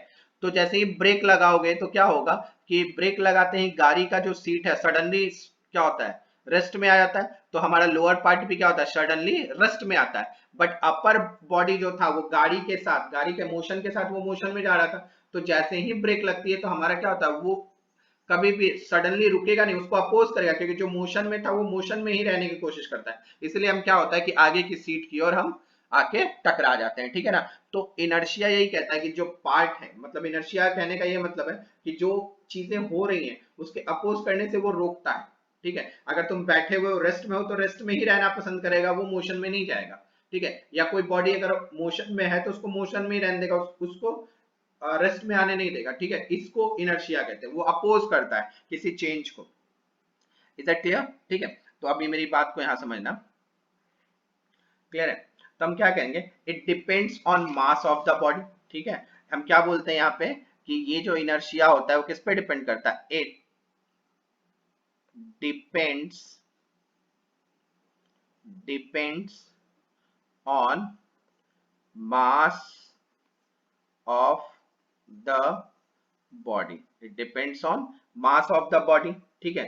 S1: तो जैसे ही ब्रेक लगाओगे तो क्या होगा कि ब्रेक लगाते ही गाड़ी का जो सीट है सडनली क्या होता है, रेस्ट में आ जाता है। तो हमारा लोअर पार्ट भी क्या होता है, सडनली रेस्ट में आता है। बट अपर बॉडी जो था वो गाड़ी के साथ, गाड़ी के मोशन के साथ वो मोशन में जा रहा था। तो जैसे ही ब्रेक लगती है तो हमारा क्या होता है, वो कभी भी सडनली रुकेगा नहीं, उसको अपोज करेगा, क्योंकि जो मोशन में था वो मोशन में ही रहने की कोशिश करता है। इसलिए हम क्या होता है कि आगे की सीट की ओर हम आके टकरा जाते हैं। ठीक है ना, तो इनर्शिया यही कहता है कि जो पार्ट है, मतलब इनर्शिया कहने का ये मतलब है कि जो चीजें हो रही हैं उसके अपोज करने से वो रोकता है। ठीक है, अगर तुम बैठे हुए हो, रेस्ट में हो, तो रेस्ट में ही रहना पसंद करेगा, वो मोशन में नहीं जाएगा। ठीक है, या कोई बॉडी अगर मोशन में है तो उसको मोशन में ही रहने देगा, उसको रेस्ट में आने नहीं देगा। ठीक है, इसको इनर्शिया कहते हैं, वो अपोज करता है किसी चेंज को। Is that clear? ठीक है, तो अभी मेरी बात को यहां समझना, क्लियर है? तो हम क्या कहेंगे, it depends on mass of the body. ठीक है, हम क्या बोलते हैं यहाँ पे कि ये जो इनर्शिया होता है वो किस पे डिपेंड करता है, it depends on mass of the body. It depends on mass of the body. ठीक है,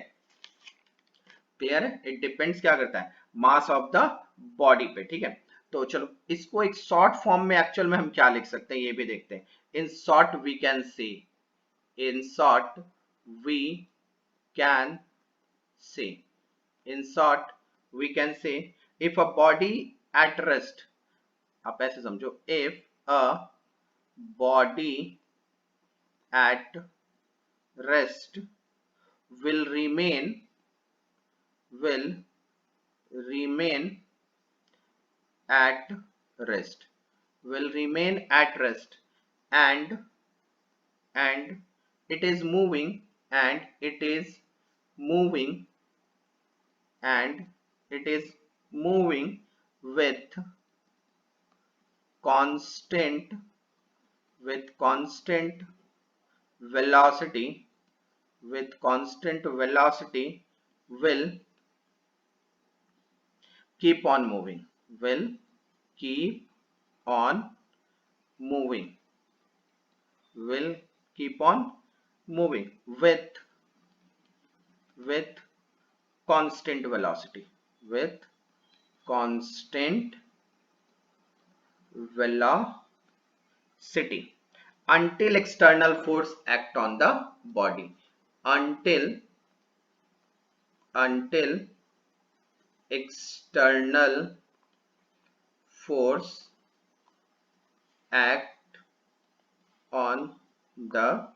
S1: क्लियर है? इट डिपेंड्स क्या करता है, मास ऑफ द बॉडी पे। ठीक है, तो चलो इसको एक शॉर्ट फॉर्म में एक्चुअल में हम क्या लिख सकते हैं ये भी देखते हैं। इन short we can say, in short we can say. In short, we can say if a body at rest, आप ऐसे समझो, if a body at rest will remain at rest, will remain at rest, and and it is moving, and it is moving, and it is moving with constant constant velocity, with constant velocity, will keep on moving, will keep on moving, will keep on moving with constant velocity, with constant velocity, until external force act on the body, until external force act on the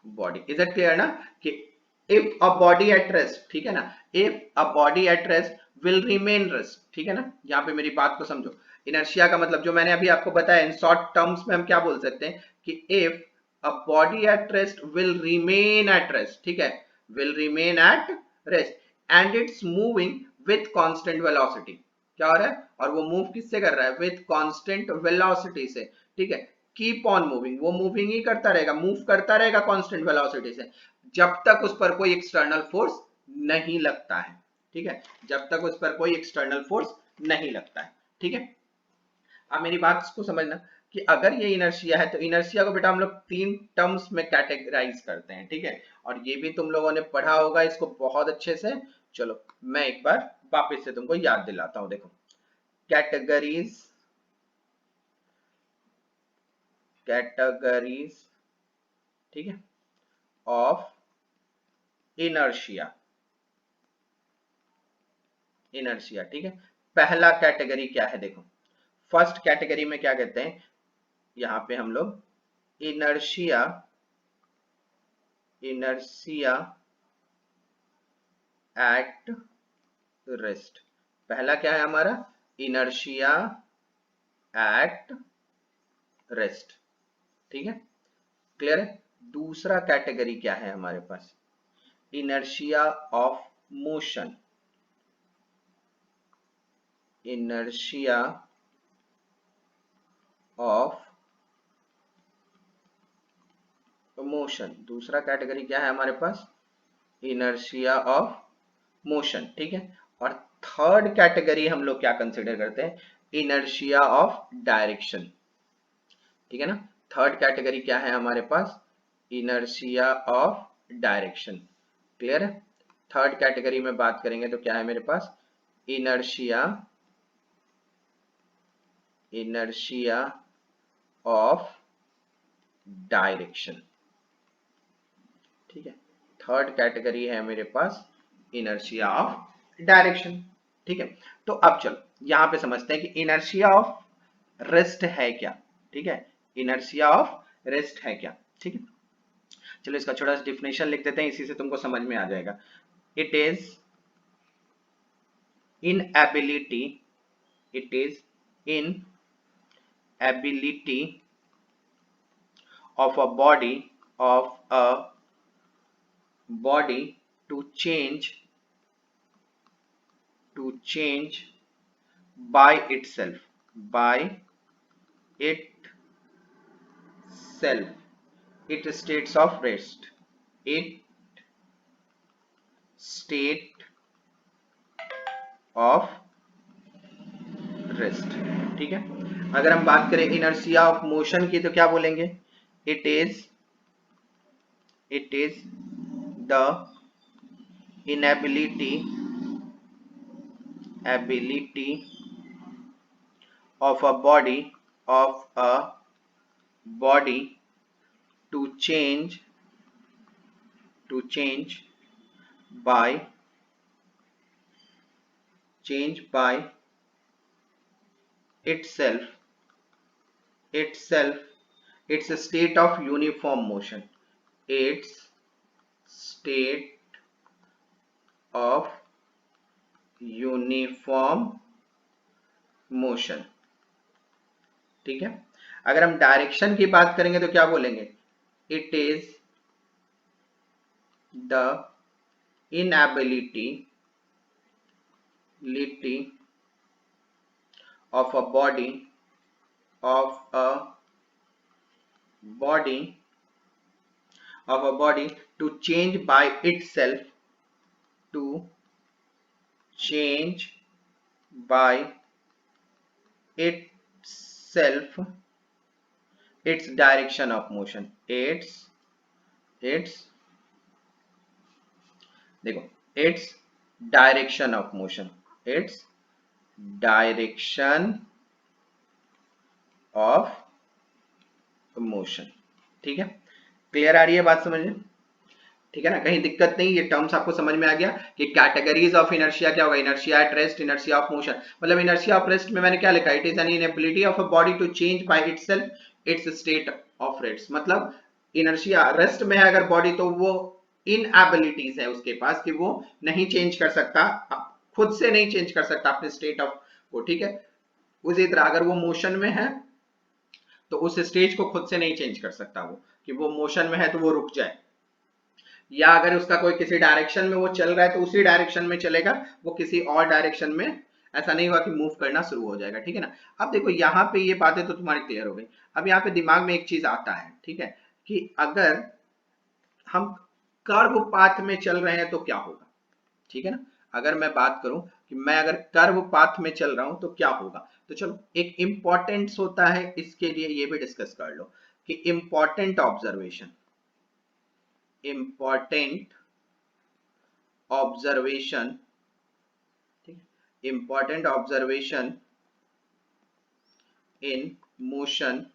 S1: body. Is that clear ना कि if a body at rest, ठीक है ना, if a body at rest will remain rest, ठीक है ना, यहाँ पे मेरी बात को समझो. इनर्शिया का मतलब जो मैंने अभी आपको बताया, इन शॉर्ट टर्म्स में हम क्या बोल सकते हैं कि if a body at rest will remain at rest, ठीक है, will remain at rest and it's moving with constant velocity. क्या हो रहा है, और वो मूव किससे कर रहा है, with constant velocity से, ठीक है. कीप ऑन मूविंग, वो मूविंग ही करता रहेगा, मूव करता रहेगा कांस्टेंट वेलोसिटी से, जब तक उस पर कोई एक्सटर्नल फोर्स नहीं लगता है, ठीक है, जब तक उस पर कोई एक्सटर्नल फोर्स नहीं लगता है, ठीक है. अब मेरी बात को समझना कि अगर ये इनर्शिया है तो इनर्शिया को बेटा हम लोग 3 टर्म्स में कैटेगराइज करते हैं, ठीक है, और ये भी तुम लोगों ने पढ़ा होगा इसको बहुत अच्छे से. चलो मैं एक बार वापस से तुमको याद दिलाता हूं. देखो, कैटेगरीज ठीक है ऑफ इनर्शिया, ठीक है. पहला कैटेगरी क्या है, देखो फर्स्ट कैटेगरी में क्या कहते हैं, यहां पे हम लोग इनर्शिया एट रेस्ट. पहला क्या है हमारा, इनर्शिया एट रेस्ट, ठीक है, क्लियर है. दूसरा कैटेगरी क्या है हमारे पास, inertia of motion, inertia of motion. दूसरा कैटेगरी क्या है हमारे पास, इनर्शिया ऑफ मोशन, ठीक है. और थर्ड कैटेगरी हम लोग क्या कंसिडर करते हैं, इनर्शिया ऑफ डायरेक्शन, ठीक है ना. थर्ड कैटेगरी क्या है हमारे पास, इनर्शिया ऑफ डायरेक्शन, क्लियर है. थर्ड कैटेगरी में बात करेंगे तो क्या है मेरे पास, इनर्शिया ऑफ डायरेक्शन, ठीक है. थर्ड कैटेगरी है मेरे पास इनर्शिया ऑफ डायरेक्शन, ठीक है. तो अब चलो यहां पे समझते हैं कि इनर्शिया ऑफ रेस्ट है क्या, ठीक है, इनर्शिया ऑफ रेस्ट है क्या, ठीक है. चलो इसका छोटा सा डिफिनेशन लिख देते हैं, इसी से तुमको समझ में आ जाएगा. It is inability, it is inability of a body to change by itself, it states of rest, it state of rest, ठीक है. अगर हम बात करें इनर्शिया ऑफ मोशन की तो क्या बोलेंगे, it is the inability of a body to change by change by itself it's a state of uniform motion. It's state of uniform motion. ठीक है, अगर हम डायरेक्शन की बात करेंगे तो क्या बोलेंगे? It is the inability of a body to change by itself its direction of motion। its देखो, its direction of motion, its direction of motion। ठीक है, क्लियर आ रही है बात समझ में? ठीक है ना, कहीं दिक्कत नहीं, ये टर्म्स आपको समझ में आ गया कि कैटेगरीज ऑफ इनर्शिया क्या होगा? Inertia at rest, inertia of motion. मतलब इनर्शिया ऑफ रेस्ट में मैंने क्या लिखा? It is an inability of a body to change by itself its state of rest. मतलब इनर्शिया रेस्ट में है अगर बॉडी, तो वो इनएबिलिटीज है उसके पास कि वो नहीं चेंज कर सकता, खुद से नहीं चेंज कर सकता अपने स्टेट ऑफ को। ठीक है, उसी तरह अगर वो मोशन में है तो उस स्टेज को खुद से नहीं चेंज कर सकता वो, कि वो मोशन में है तो वो रुक जाए, या अगर उसका कोई किसी डायरेक्शन में वो चल रहा है तो उसी डायरेक्शन में चलेगा, वो किसी और डायरेक्शन में ऐसा नहीं हुआ कि मूव करना शुरू हो जाएगा। ठीक है ना, अब देखो यहाँ पे ये बातें तो तुम्हारी क्लियर हो गई। अब यहाँ पे दिमाग में एक चीज आता है, ठीक है, कि अगर हम कर्व पाथ में चल रहे हैं तो क्या होगा? ठीक है ना, अगर मैं बात करूं कि मैं अगर कर्व पाथ में चल रहा हूं तो क्या होगा, तो चलो एक इंपॉर्टेंस होता है इसके लिए, ये भी डिस्कस कर लो कि important observation important observation in motion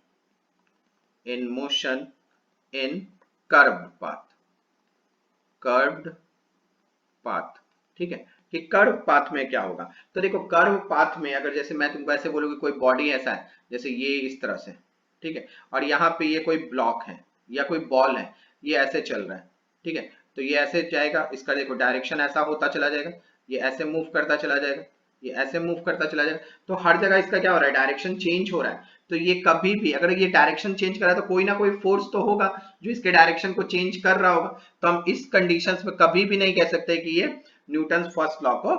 S1: in curved path। ठीक है, कि कर्व पाथ में क्या होगा? तो देखो कर्व पाथ में अगर जैसे मैं तुमको ऐसे बोलूँ कि कोई बॉडी ऐसा है जैसे ये इस तरह से, ठीक है, और यहाँ पे ये कोई ब्लॉक है या कोई बॉल है, ये ऐसे चल रहा है, ठीक है, तो ये ऐसे जाएगा, इसका देखो डायरेक्शन ऐसा होता चला जाएगा, ये ऐसे मूव करता चला जाएगा, ये ऐसे मूव करता चला जाएगा, तो हर जगह इसका क्या हो रहा है? डायरेक्शन चेंज हो रहा है। तो ये कभी भी अगर ये डायरेक्शन चेंज कर रहा है तो कोई ना कोई फोर्स तो होगा जो इसके डायरेक्शन को चेंज कर रहा होगा। तो हम इस कंडीशंस में कभी भी नहीं कह सकते कि ये न्यूटन फर्स्ट लॉ को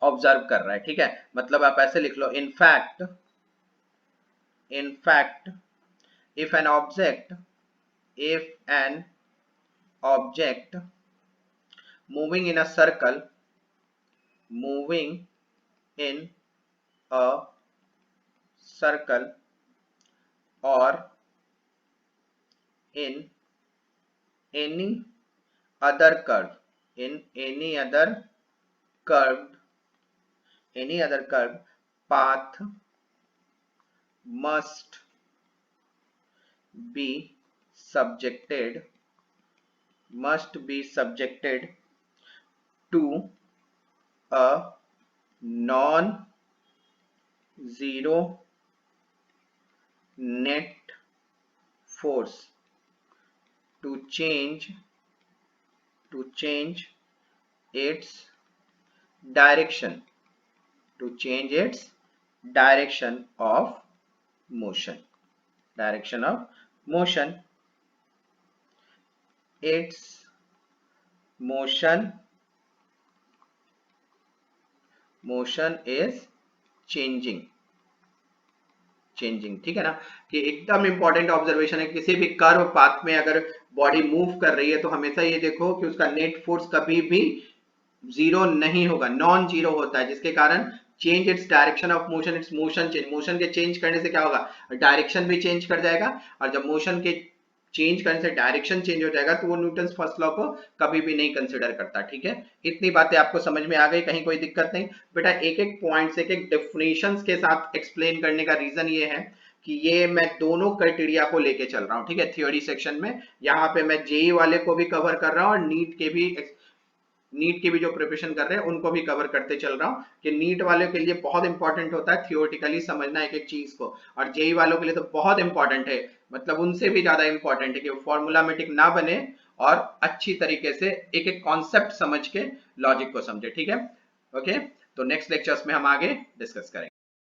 S1: ऑब्जर्व कर रहा है। ठीक है, मतलब आप ऐसे लिख लो, in fact if an object moving in a circle or in any other curved path must be subjected to a non-zero net force to change its direction of motion। its motion is changing। ठीक है ना, कि एकदम इंपॉर्टेंट ऑब्जर्वेशन है। किसी भी कर्व पाथ में अगर बॉडी मूव कर रही है तो हमेशा ये देखो कि उसका नेट फोर्स कभी भी जीरो नहीं होगा, नॉन जीरो होता है, जिसके कारण change its direction of motion, it's motion के चेंज करने से क्या होगा? डायरेक्शन भी चेंज कर जाएगा, और जब मोशन के चेंज करने से डायरेक्शन चेंज हो जाएगा तो वो न्यूटन फर्स्ट लॉ को कभी भी नहीं कंसिडर करता। ठीक है, इतनी बातें आपको समझ में आ गई, कहीं कोई दिक्कत नहीं बेटा। एक एक पॉइंट्स, एक एक डेफिनेशंस के साथ एक्सप्लेन करने का रीजन ये है कि ये मैं दोनों क्राइटेरिया को लेके चल रहा हूँ। ठीक है, थ्योरी सेक्शन में यहाँ पे मैं जेई वाले को भी कवर कर रहा हूँ और नीट के भी नीट की भी जो प्रिपरेशन कर रहे हैं उनको भी कवर करते चल रहा हूँ कि नीट वालों के लिए बहुत इंपॉर्टेंट होता है थियोरेटिकली समझना एक एक चीज को, और जेई वालों के लिए तो बहुत इंपॉर्टेंट है, मतलब उनसे भी ज्यादा इंपॉर्टेंट है कि वो फॉर्मूलामेटिक ना बने और अच्छी तरीके से एक एक कॉन्सेप्ट समझ के लॉजिक को समझे। ठीक है, ओके, तो नेक्स्ट लेक्चर्स में हम आगे डिस्कस करेंगे।